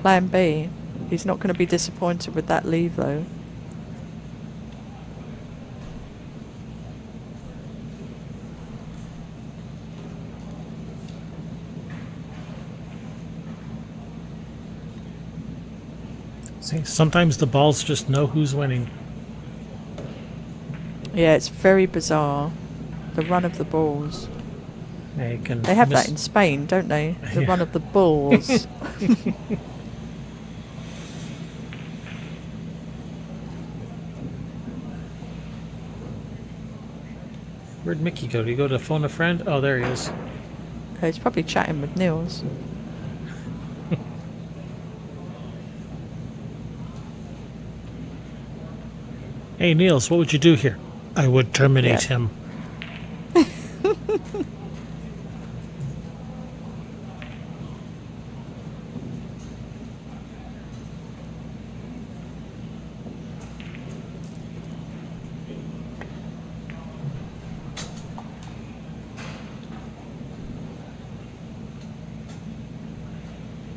Plan B. He's not going to be disappointed with that leave though. See, sometimes the balls just know who's winning. Yeah, it's very bizarre. The run of the balls. They can They have that in Spain, don't they? The Yeah. run of the bulls. Where'd Mickey go? Did he go to phone a friend? Oh, there he is. He's probably chatting with Niels. Hey, Niels, what would you do here? I would terminate Yeah. him.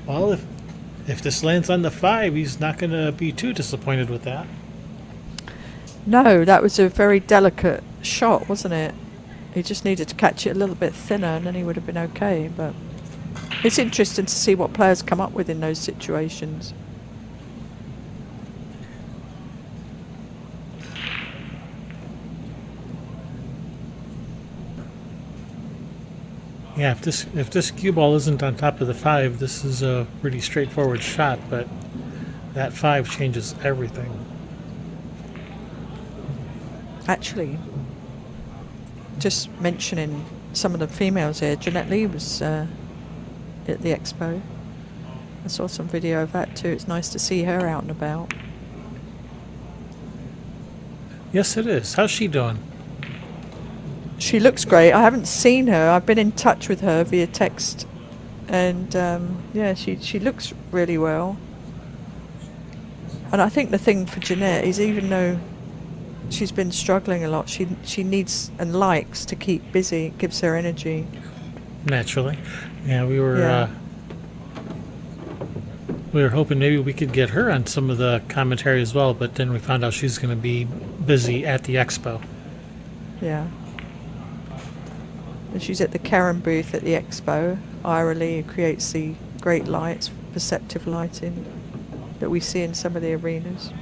Well, if this lands on the 5, he's not going to be too disappointed with that. No, that was a very delicate shot, wasn't it? He just needed to catch it a little bit thinner and then he would have been okay. But it's interesting to see what players come up with in those situations. Yeah, if this cue ball isn't on top of the 5, this is a pretty straightforward shot, but that 5 changes everything. Actually, just mentioning some of the females here, Jeanette Lee was at the expo. I saw some video of that too. It's nice to see her out and about. Yes, it is. How's she doing? She looks great. I haven't seen her. I've been in touch with her via text. And yeah, she looks really well. And I think the thing for Jeanette is even though she's been struggling a lot, she needs and likes to keep busy. It gives her energy. Naturally. Yeah, we were Yeah. we were hoping maybe we could get her on some of the commentary as well, but then we found out she's going to be busy at the expo. Yeah. And she's at the Karen booth at the expo. Ira Lee, who creates the great lights, perceptive lighting that we see in some of the arenas.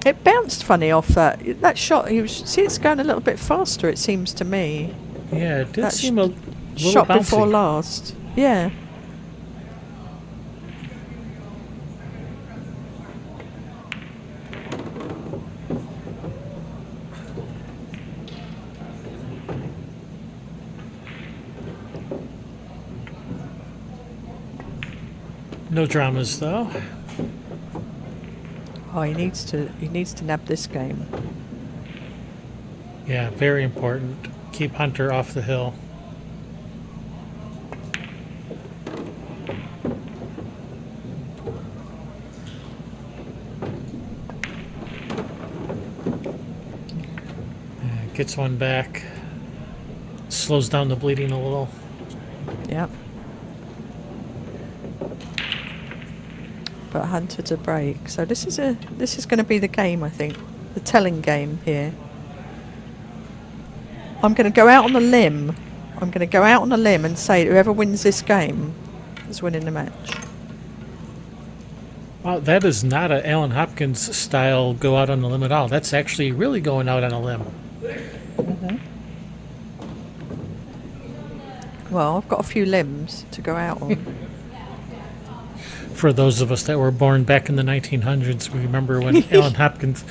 It bounced funny off that shot. See, it's going a little bit faster, it seems to me. Yeah, it did That seem a little shot bouncy. before last. Yeah. No dramas though. Oh, he needs to nab this game. Yeah, very important. Keep Hunter off the hill. Gets one back. Slows down the bleeding a little. Yep. But Hunter to break. So this is going to be the game, I think. The telling game here. I'm going to go out on a limb. And say whoever wins this game is winning the match. Well, that is not a Alan Hopkins style go out on the limb at all. That's actually really going out on a limb. Mm-hmm. Well, I've got a few limbs to go out on. For those of us that were born back in the 1900s, we remember when Alan Hopkins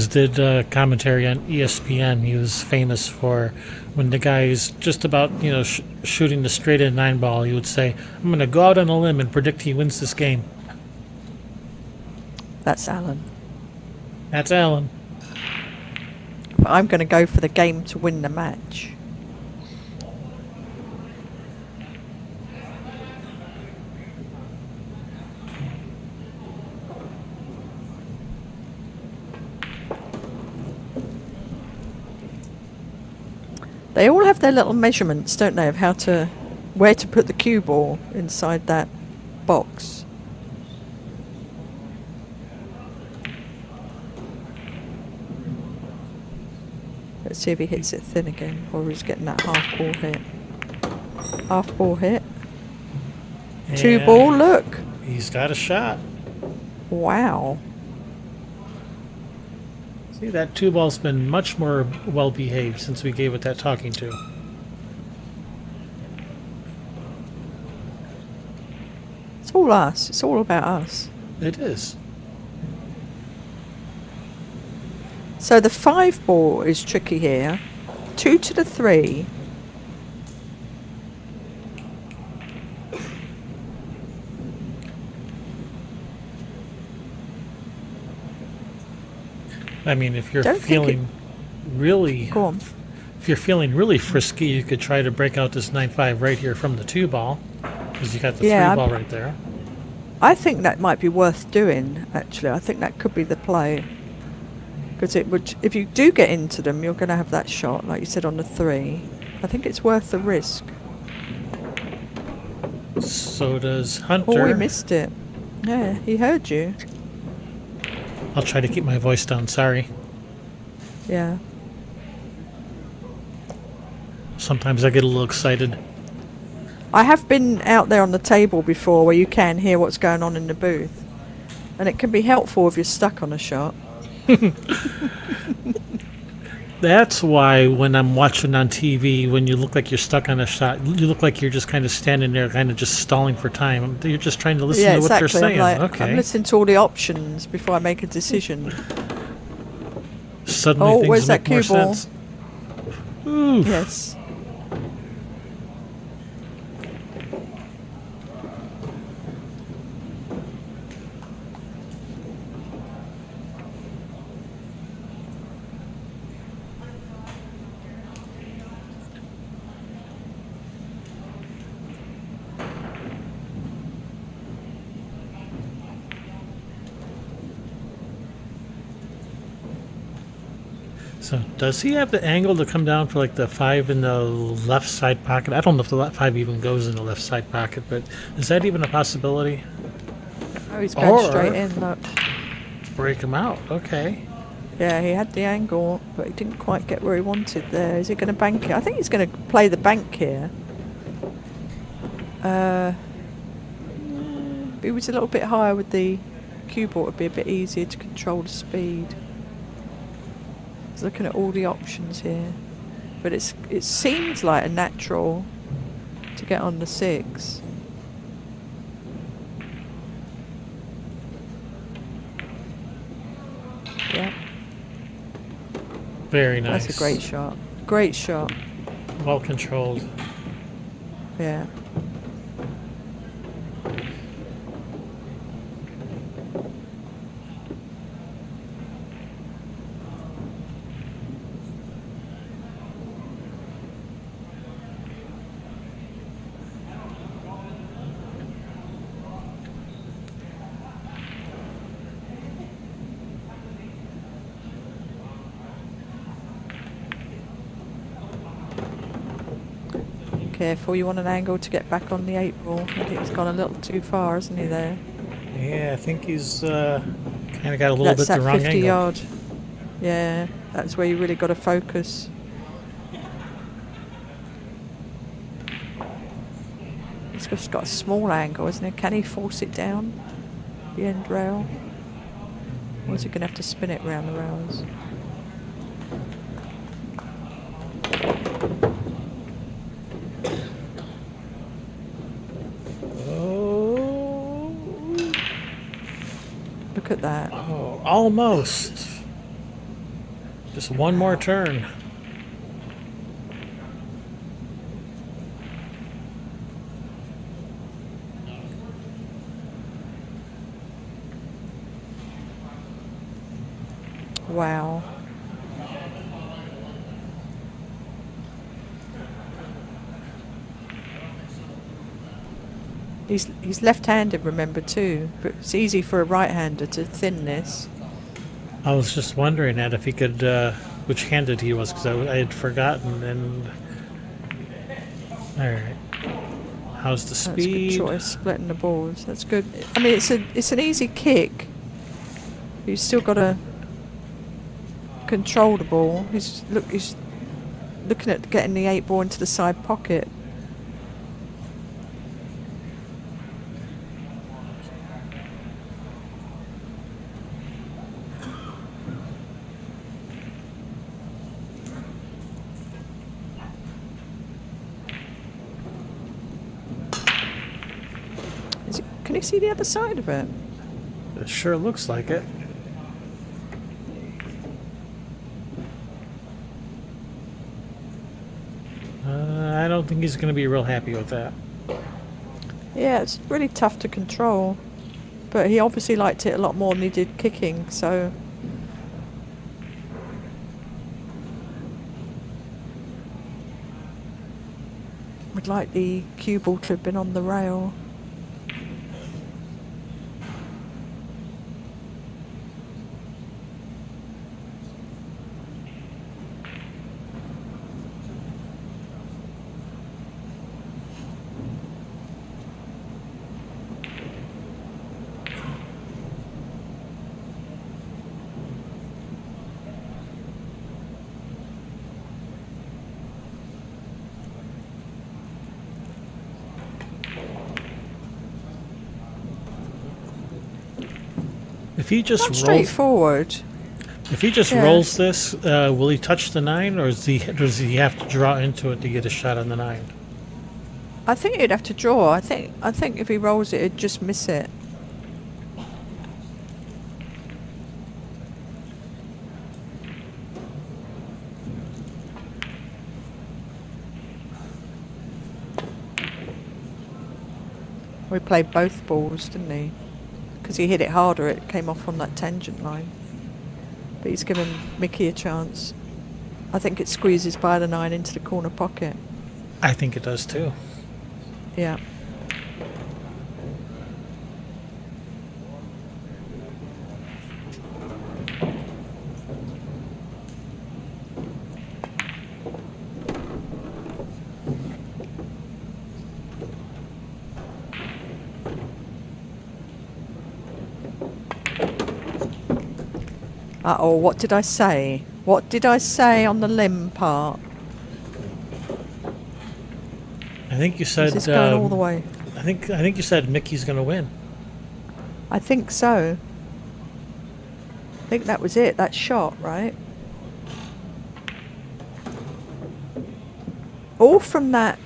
did commentary on ESPN. He was famous for when the guy's just about shooting the straight in 9-ball. He would say, "I'm going to go out on a limb and predict he wins this game." That's Alan. That's Alan. But I'm going to go for the game to win the match. They all have their little measurements, don't they, of where to put the cue ball inside that box. Let's see if he hits it thin again, or he's getting that half ball hit. Half ball hit. Two And ball, look. He's got a shot. Wow. See, that two ball's been much more well behaved since we gave it that talking to. It's all us. It's all about us. It is. So the 5 ball is tricky here. 2 to the 3. I mean, if you're Don't think feeling really, Go on. if you're feeling really frisky, you could try to break out this 9-5 right here from the 2 ball, because you got the 3 ball right there. I think that might be worth doing, actually. I think that could be the play. Because it would, if you do get into them, you're going to have that shot, like you said, on the 3. I think it's worth the risk. So does Hunter. Oh, he missed it. Yeah, he heard you. I'll try to keep my voice down, sorry. Yeah. Sometimes I get a little excited. I have been out there on the table before where you can hear what's going on in the booth. And it can be helpful if you're stuck on a shot. That's why when I'm watching on TV, when you look like you're stuck on a shot, you look like you're just kind of standing there, kind of just stalling for time. You're just trying to listen to what they're saying. I'm listening to all the options before I make a decision. Suddenly things where's make that more cue ball? sense. Oof. Yes. So does he have the angle to come down for like the 5 in the left side pocket? I don't know if the 5 even goes in the left side pocket, but is that even a possibility? Oh, he's going Or- straight in, look. Break him out, okay. Yeah, he had the angle, but he didn't quite get where he wanted there. Is he going to bank it? I think he's going to play the bank here. If he was a little bit higher with the cue ball, it would be a bit easier to control the speed. He's looking at all the options here. But it seems like a natural to get on the 6. Yeah. Very nice. That's a great shot. Great shot. Well controlled. Yeah. Careful, you want an angle to get back on the 8 ball. I think he's gone a little too far, hasn't he, there? Yeah, I think he's kind of got a little That's bit the that wrong 50 angle. yard. Yeah, that's where you really got to focus. He's just got a small angle, isn't it? Can he force it down the end rail? Or is he going to have to spin it round the rails? Oh, Look at that. oh, almost. Just one more turn. Wow. He's left-handed, remember, too. But it's easy for a right-hander to thin this. I was just wondering that if he could, which handed he was, because I had forgotten, and All right. How's the That's a speed? good choice, splitting the balls. That's good. I mean, it's an easy kick. You've still got to control the ball. He's looking at getting the 8 ball into the side pocket. Can you see the other side of it? It sure looks like it. I don't think he's going to be real happy with that. Yeah, it's really tough to control. But he obviously liked it a lot more than he did kicking, so... Would like the cue ball to have been on the rail. If he just Not rolls, straightforward. if he just Yeah. rolls this, will he touch the 9, or does he have to draw into it to get a shot on the 9? I think he'd have to draw. I think if he rolls it, he'd just miss it. We played both balls, didn't he? Because he hit it harder, it came off on that tangent line. But he's given Mickey a chance. I think it squeezes by the 9 into the corner pocket. I think it does too. Yeah. Uh-oh, what did I say? What did I say on the limb part? I think you said. Is this going all the way? I think you said Mickey's going to win. I think so. I think that was it, that shot, right? All from that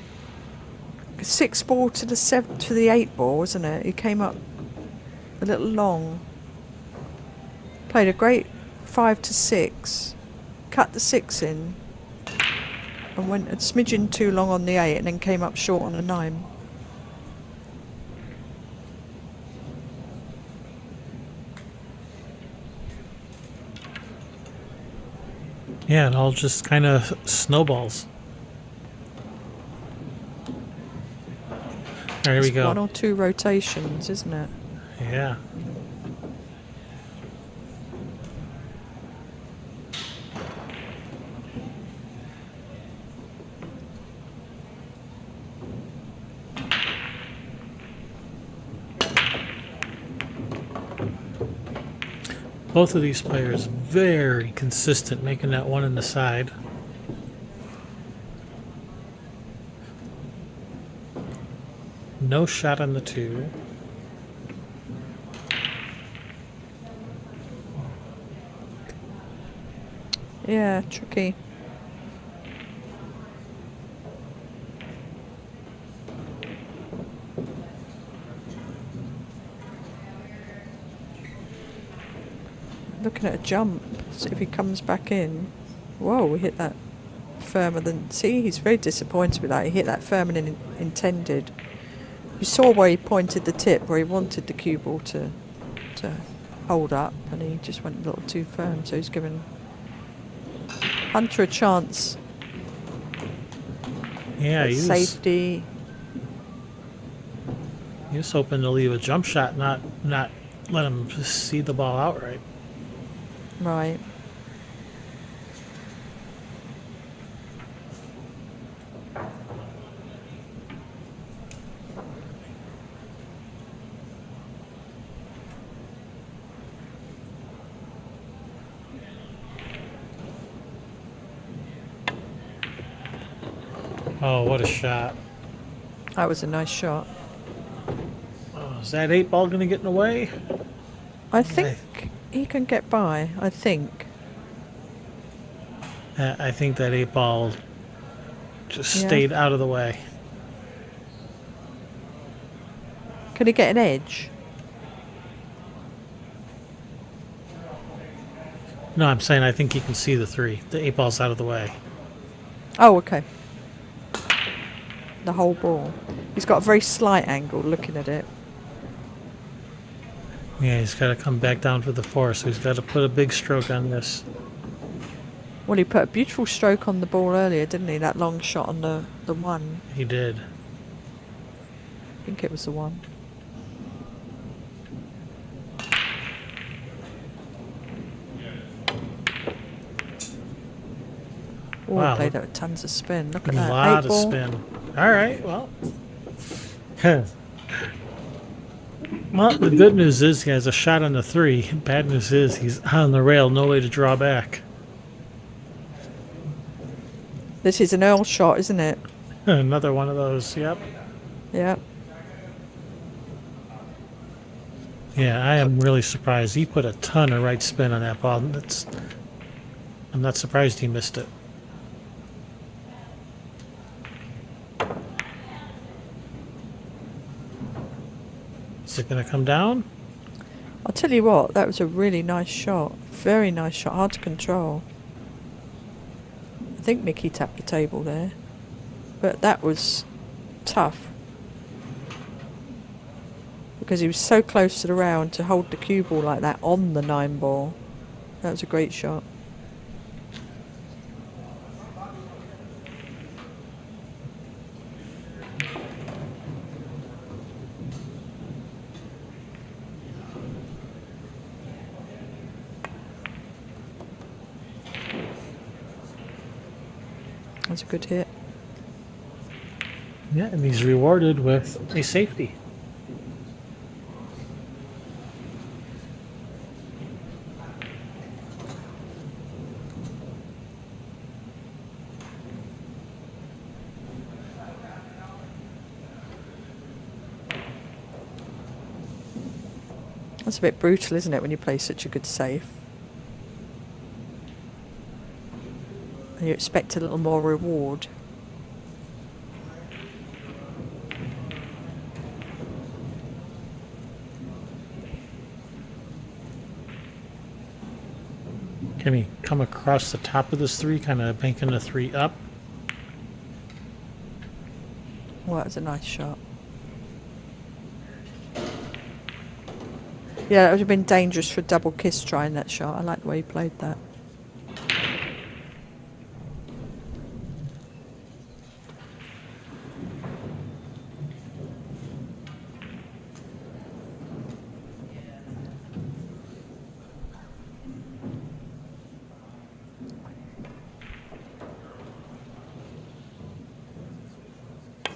6 ball to the 8 ball, wasn't it? He came up a little long. Played a great 5 to 6. Cut the 6 in. And went a smidgen too long on the 8 and then came up short on the 9. Yeah, it all just kind of snowballs. There we It's go. 1 or 2 rotations, isn't it? Yeah. Both of these players very consistent, making that 1 in the side. No shot on the 2. Yeah, tricky. Looking at a jump, see if he comes back in. Whoa, we hit that firmer than... See, he's very disappointed with that. He hit that firmer than intended. You saw where he pointed the tip, where he wanted the cue ball to hold up, and he just went a little too firm, so he's given Hunter a chance. Yeah, at he was safety. hoping to leave a jump shot, not let him see the ball outright. Right. Oh, what a shot. That was a nice shot. Oh, is that 8-ball going to get in the way? I think he can get by. I think. I think that 8-ball just Yeah. stayed out of the way. Can he get an edge? No, I'm saying I think he can see the 3. The 8-ball's out of the way. Oh, okay. The whole ball. He's got a very slight angle looking at it. Yeah, he's got to come back down for the 4, so he's got to put a big stroke on this. Well, he put a beautiful stroke on the ball earlier, didn't he? That long shot on the 1. He did. I think it was the 1. Oh, Wow. played that with tons of spin. Look at A that. lot 8-ball. of spin. All right, well. Well, the good news is he has a shot on the 3. Bad news is he's on the rail, no way to draw back. This is an Earl shot, isn't it? Another one of those, yep. Yeah. Yeah, I am really surprised. He put a ton of right spin on that ball. I'm not surprised he missed it. Is it going to come down? I'll tell you what, that was a really nice shot. Very nice shot. Hard to control. I think Mickey tapped the table there. But that was tough. Because he was so close to the round to hold the cue ball like that on the 9-ball. That was a great shot. That's a good hit. Yeah, and he's rewarded with a safety. That's a bit brutal, isn't it, when you play such a good save? And you expect a little more reward. Can he come across the top of this 3, kind of banking the 3 up? Well, that was a nice shot. Yeah, it would have been dangerous for double kiss trying that shot. I like the way he played that.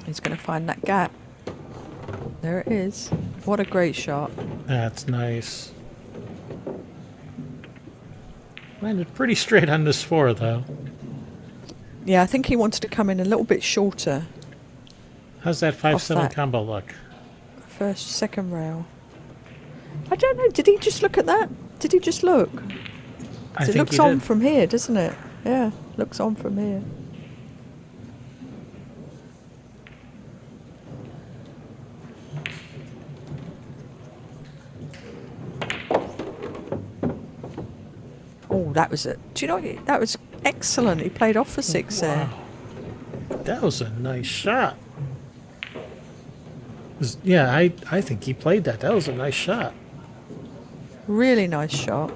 He's going to find that gap. There it is. What a great shot. That's nice. Landed pretty straight on this 4, though. Yeah, I think he wanted to come in a little bit shorter. How's that Off 5-7 that. combo look? First, second rail. I don't know. Did he just look at that? Did he just look? I It think looks he on did. from here, doesn't it? Yeah, looks on from here. Oh, that was it. Do you know what? That was excellent. He played off for 6 there. Wow. That was a nice shot. Yeah, I think he played that. That was a nice shot. Really nice shot.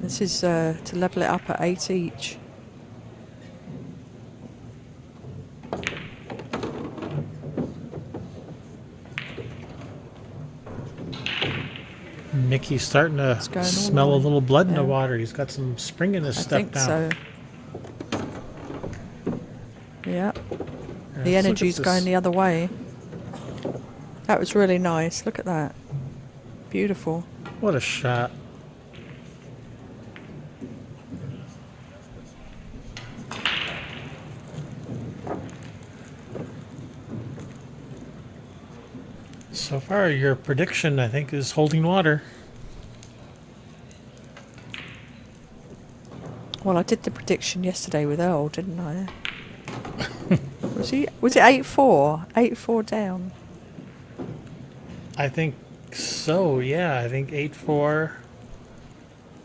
This is to level it up at 8 each. Mickey's starting to going all the smell a way. little blood in the Yeah. water. He's got some spring in his I step think now. so. Yeah. Yeah, The let's look at energy's this. going the other way. That was really nice. Look at that. Beautiful. What a shot. So far, your prediction, I think, is holding water. Well, I did the prediction yesterday with Earl, didn't I? Was it 8-4? 8-4 down. I think so, yeah. I think 8-4.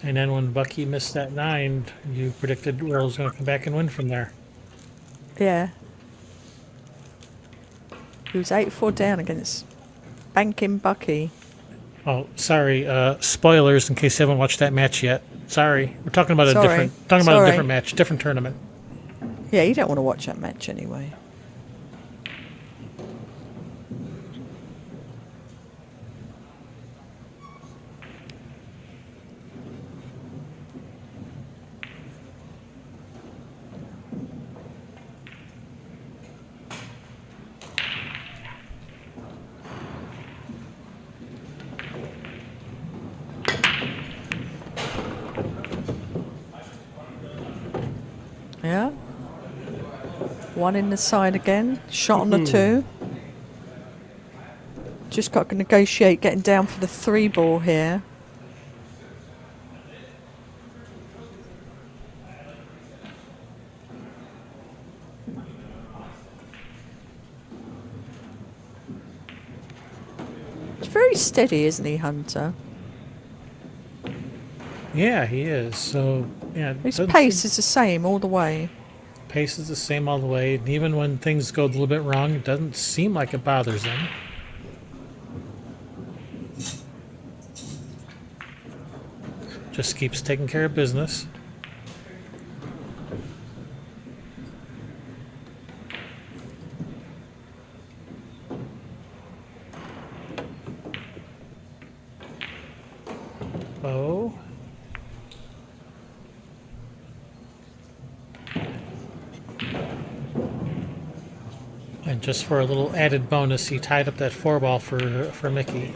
And then when Bucky missed that 9, you predicted Earl was going to come back and win from there. Yeah. He was 8-4 down against Banking Bucky. Oh, sorry. Spoilers in case you haven't watched that match yet. Sorry. We're talking about Sorry. a Sorry. different match, different tournament. Yeah, you don't want to watch that match anyway. Yeah. One in the side again. Shot on the 2. Just got to negotiate getting down for the 3 ball here. He's very steady, isn't he, Hunter? Yeah, he is. So, yeah. His doesn't pace seem- is the same all the way. Pace is the same all the way. And even when things go a little bit wrong, it doesn't seem like it bothers him. Just keeps taking care of business. Oh. And just for a little added bonus, he tied up that 4 ball for Mickey.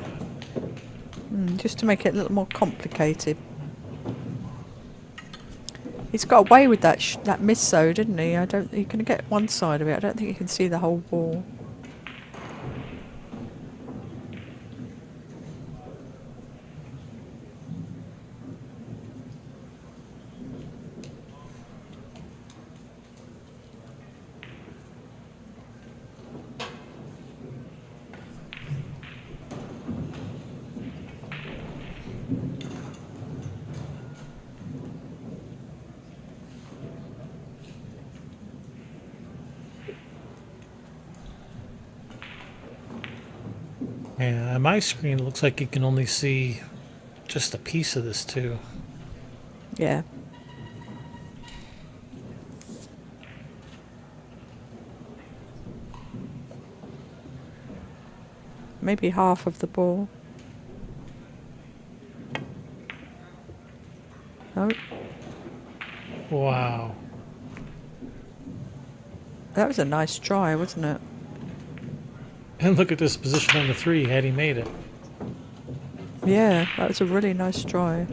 Just to make it a little more complicated. He's got away with that miss though, didn't he? He can get one side of it. I don't think he can see the whole ball. Yeah, on my screen, it looks like you can only see just a piece of this too. Yeah. Maybe half of the ball. Oh, Wow. that was a nice try, wasn't it? And look at this position on the 3 had he made it. Yeah, that was a really nice try.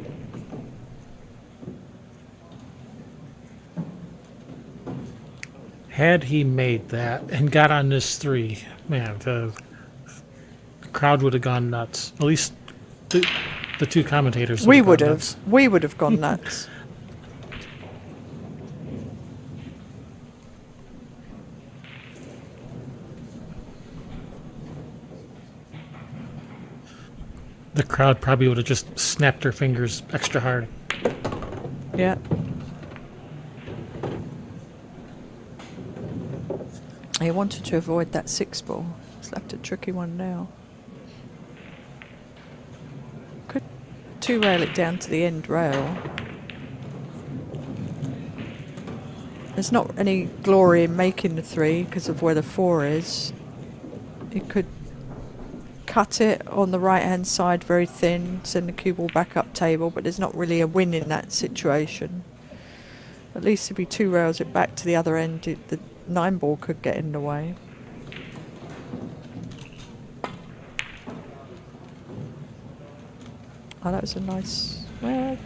Had he made that and got on this 3, man, the crowd would have gone nuts. At least the 2 commentators We gone would have. nuts. We would have gone nuts. The crowd probably would have just snapped their fingers extra hard. Yeah. He wanted to avoid that 6 ball. He's left a tricky one now. Could 2-rail it down to the end rail. There's not any glory in making the 3 because of where the 4 is. He could cut it on the right hand side very thin, send the cue ball back up table, but there's not really a win in that situation. At least if he 2 rails it back to the other end, the 9-ball could get in the way. Oh, that was a nice. Well,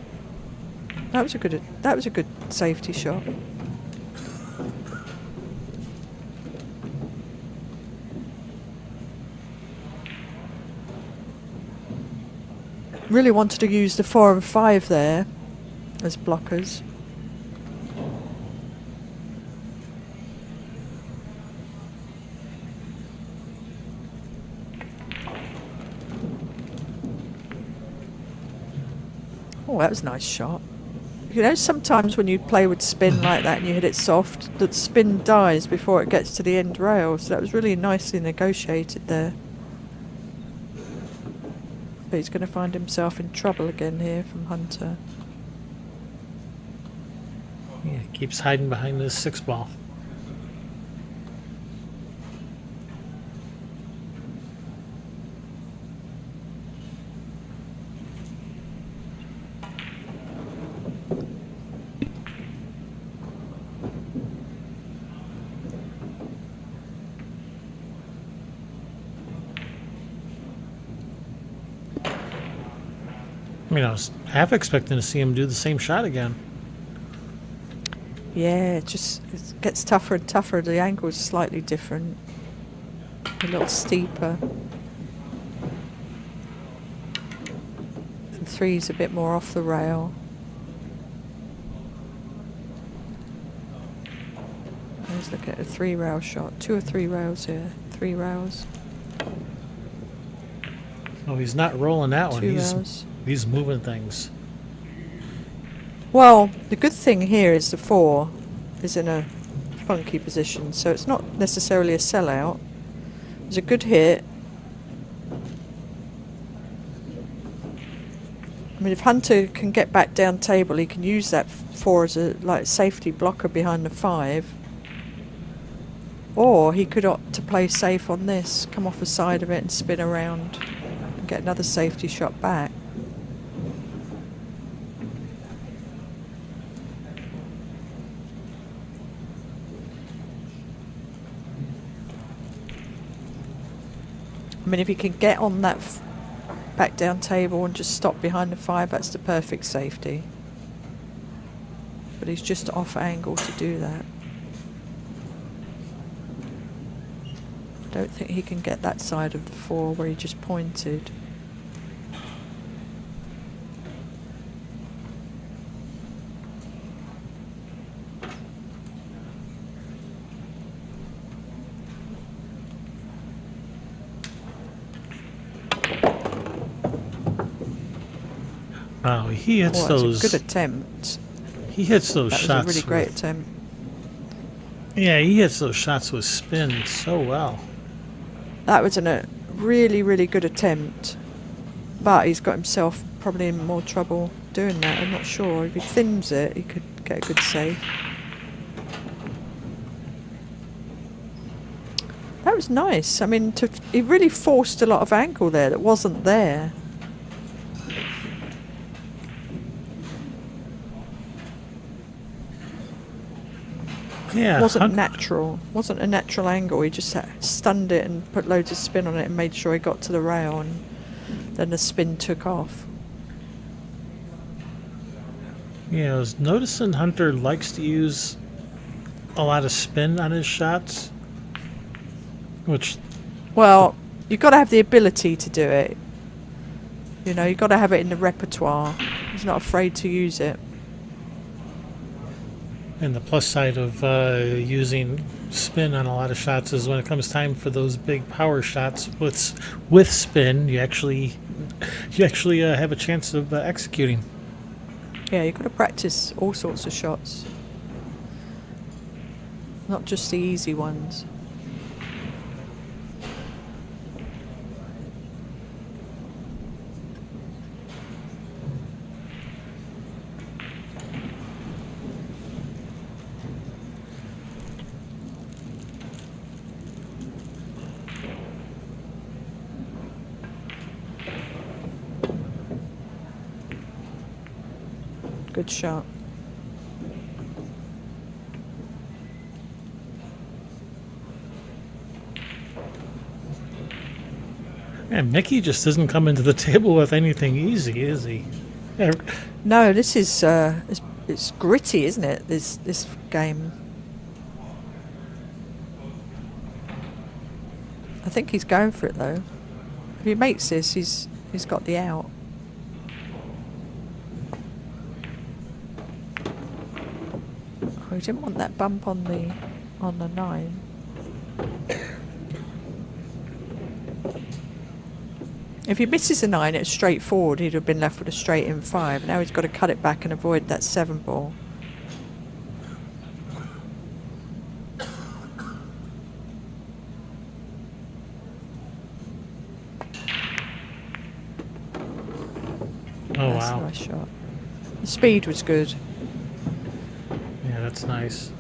that was a good safety shot. Really wanted to use the 4 and 5 there as blockers. Oh, that was a nice shot. You know, sometimes when you play with spin like that and you hit it soft, the spin dies before it gets to the end rail. So that was really nicely negotiated there. But he's going to find himself in trouble again here from Hunter. Yeah, keeps hiding behind this 6-ball. I mean, I was half expecting to see him do the same shot again. Yeah, it gets tougher and tougher. The angle is slightly different. A little steeper. And 3's a bit more off the rail. Let's look at a 3-rail shot. 2 or 3 rails here. 3 rails. Oh, he's not rolling that one. 2 rails. He's moving things. Well, the good thing here is the 4 is in a funky position, so it's not necessarily a sellout. It's a good hit. I mean, if Hunter can get back down table, he can use that 4 as a safety blocker behind the 5. Or he could opt to play safe on this, come off the side of it and spin around and get another safety shot back. I mean, if he can get on that back down table and just stop behind the 5, that's the perfect safety. But he's just off angle to do that. I don't think he can get that side of the 4 where he just pointed. Oh, he hits That was those. a good attempt. He hits those That shots. was a really great with, attempt. Yeah, he hits those shots with spin so well. That was a really, really good attempt. But he's got himself probably in more trouble doing that. I'm not sure. If he thins it, he could get a good save. That was nice. I mean, he really forced a lot of angle there that wasn't there. Yeah, Wasn't natural. Wasn't a natural angle. He just stunned it and put loads of spin on it and made sure he got to the rail, and then the spin took off. Yeah, I was noticing Hunter likes to use a lot of spin on his shots, which... Well, you've got to have the ability to do it. You know, you've got to have it in the repertoire. He's not afraid to use it. And the plus side of using spin on a lot of shots is when it comes time for those big power shots with spin, you actually have a chance of executing. Yeah, you've got to practice all sorts of shots. Not just the easy ones. Good shot. Man, Mickey just doesn't come into the table with anything easy, is he? Yeah, No, this is it's gritty, isn't it? This game. I think he's going for it though. If he makes this, he's got the out. Oh, he didn't want that bump on the 9. If he misses a 9, it's straightforward. He'd have been left with a straight in 5. Now he's got to cut it back and avoid that 7 ball. Oh, That's wow. a nice shot. The speed was good. Yeah, that's nice.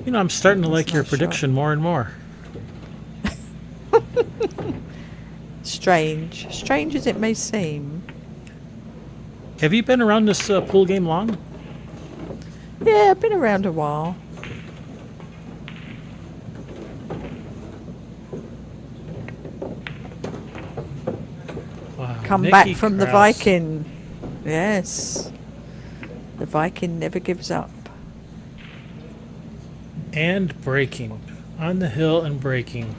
You know, I'm starting to That's like a your nice shot. prediction more and more. Strange. Strange as it may seem. Have you been around this pool game long? Yeah, I've been around a while. Wow. Come Mickey back from the Krause. Viking. Yes. The Viking never gives up. And breaking. On the hill and breaking.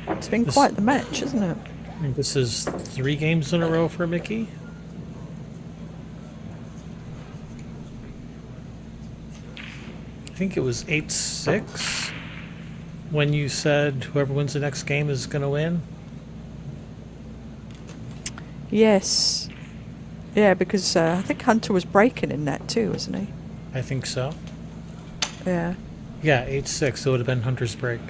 It's been This- quite the match, isn't it? I think this is 3 games in a row for Mickey. I think it was 8-6 when you said whoever wins the next game is going to win. Yes. Yeah, because I think Hunter was breaking in that too, wasn't he? I think so. Yeah. Yeah, 8-6. So it would have been Hunter's break.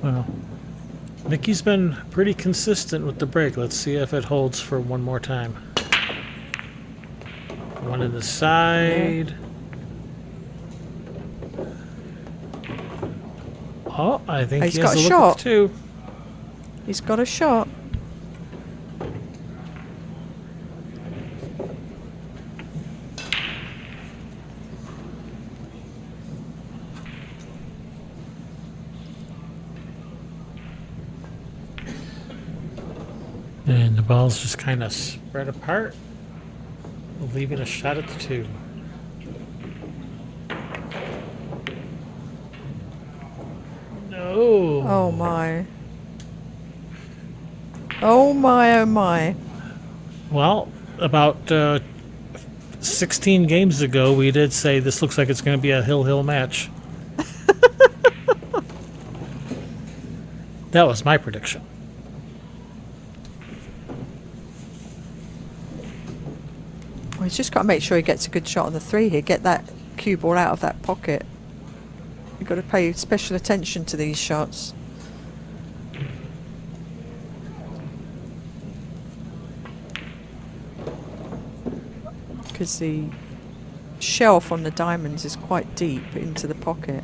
Well, Mickey's been pretty consistent with the break. Let's see if it holds for one more time. One in the side. Oh, I think He's he got has a a look at shot. the 2. He's got a shot. And the ball's just kind of spread apart, leaving a shot at the 2. No. Oh my. Oh my, oh my. Well, about 16 games ago, we did say this looks like it's going to be a hill-hill match. That was my prediction. Well, he's just got to make sure he gets a good shot on the 3 here. Get that cue ball out of that pocket. You've got to pay special attention to these shots. Because the shelf on the diamonds is quite deep into the pocket.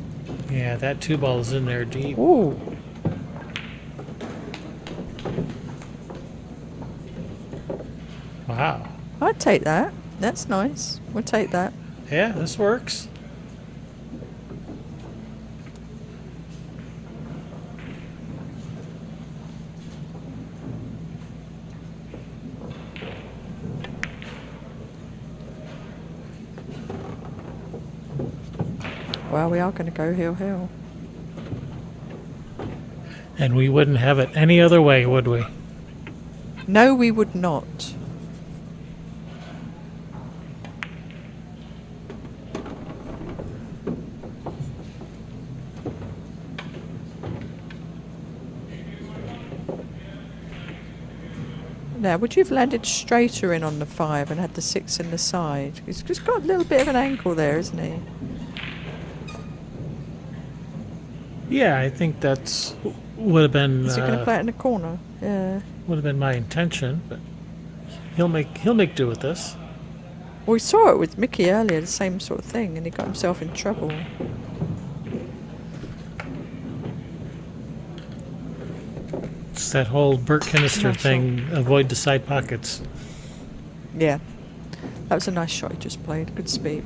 Yeah, that 2 ball is in there deep. Ooh. Wow. I'd take that. That's nice. We'll take that. Yeah, this works. Well, we are going to go hill-hill. And we wouldn't have it any other way, would we? No, we would not. Now, would you have landed straighter in on the 5 and had the 6 in the side? He's just got a little bit of an angle there, isn't he? Yeah, I think that's would have been Is he going to play it in the corner? Yeah. would have been my intention, but he'll make do with this. Well, we saw it with Mickey earlier, the same sort of thing, and he got himself in trouble. It's that whole Burt Kinnister Not sure. thing, avoid the side pockets. Yeah. That was a nice shot he just played. Good speed.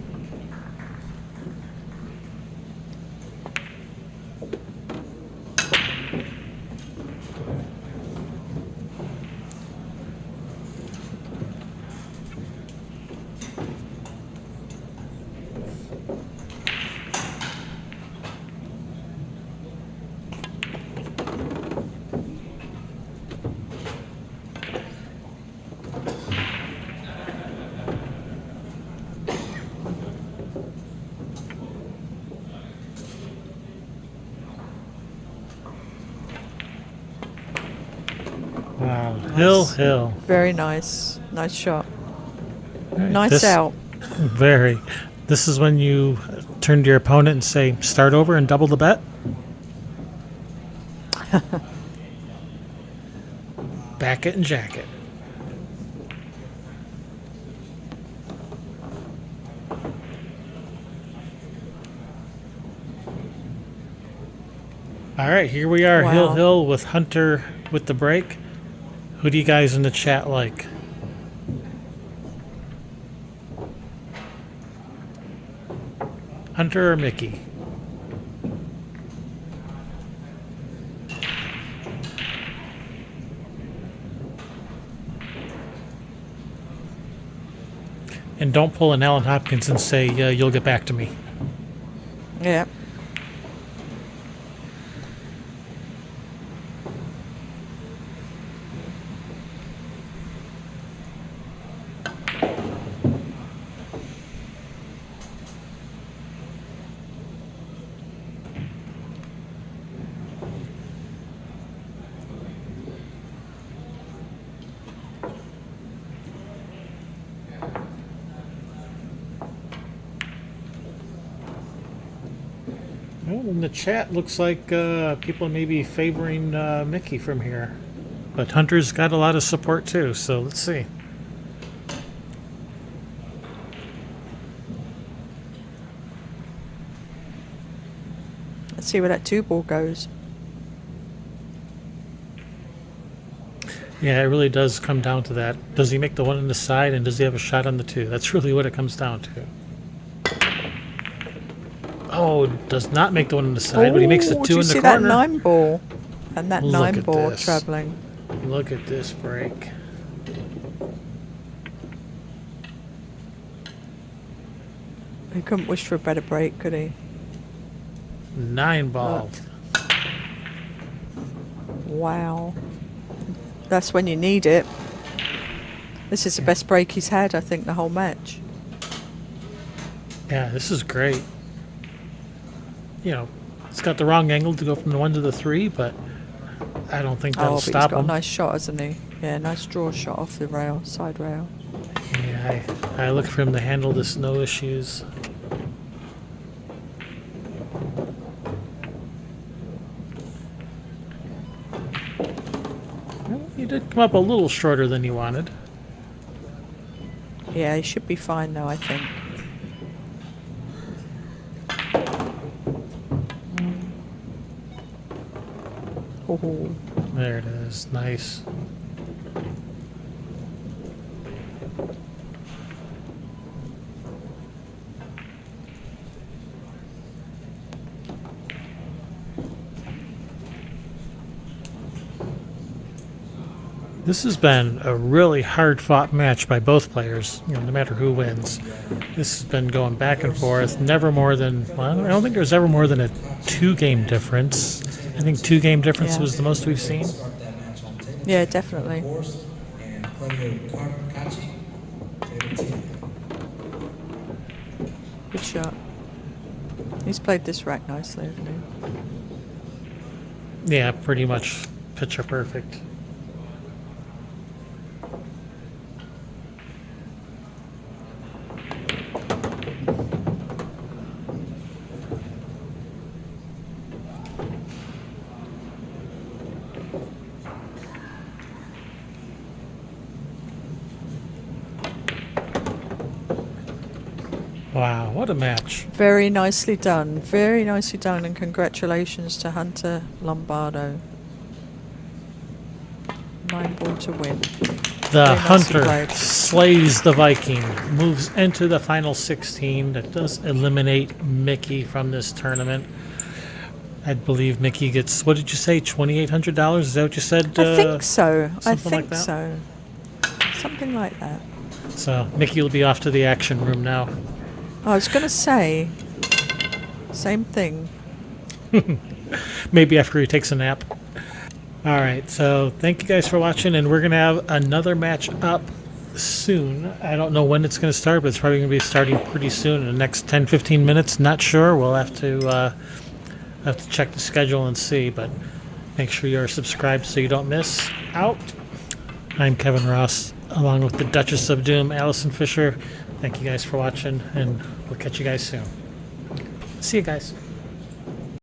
Wow. Hill. Very nice. Nice shot. All right, Nice this- out. Very. This is when you turn to your opponent and say, start over and double the bet. Back it and jack it. All right, here we are, Wow. Hill with Hunter with the break. Who do you guys in the chat like? Hunter or Mickey? And don't pull an Alan Hopkins and say, you'll get back to me. Yeah. Well, in the chat, looks like people may be favoring Mickey from here. But Hunter's got a lot of support too, so let's see. Let's see where that 2 ball goes. Yeah, it really does come down to that. Does he make the 1 on the side, and does he have a shot on the 2? That's really what it comes down to. Oh, does not make the 1 on the side, but he makes the 2 Did you in the see corner. that 9 ball? And that Look 9 at ball this. travelling. Look at this break. He couldn't wish for a better break, could he? 9-ball. Wow. That's when you need it. This is the best break he's had, I think, the whole match. Yeah, this is great. You know, it's got the wrong angle to go from the 1 to the 3, but I don't think that'll But he's stop got him. a nice shot, hasn't he? Yeah, nice draw shot off the rail, side rail. Yeah, I look for him to handle this no issues. Well, he did come up a little shorter than he wanted. Yeah, he should be fine though, I think. Oh, There it is. Nice. This has been a really hard-fought match by both players, you know, no matter who wins. This has been going back and forth, never more than, well, I don't think there's ever more than a 2-game difference. I think 2-game difference Yeah. was the most we've seen. yeah, definitely. player Kachi, table 10. Good shot. He's played this rack nicely, hasn't he? Yeah, pretty much picture perfect. Wow, what a match. Very nicely done. Very nicely done, and congratulations to Hunter Lombardo. 9-ball to win. The Very nicely Hunter played. slays the Viking, moves into the final 16. That does eliminate Mickey from this tournament. I believe Mickey gets, what did you say, $2,800? Is that what you said? I think so. I something like think that? so. Something like that. So Mickey will be off to the action room now. I was going to say, same thing. Maybe after he takes a nap. All right, so thank you guys for watching, and we're going to have another match up soon. I don't know when it's going to start, but it's probably going to be starting pretty soon in the next 10-15 minutes. Not sure. We'll have to check the schedule and see, but make sure you're subscribed so you don't miss out. I'm Kevin Ross, along with the Duchess of Doom, Allison Fisher. Thank you guys for watching, and we'll catch you guys soon. See you guys.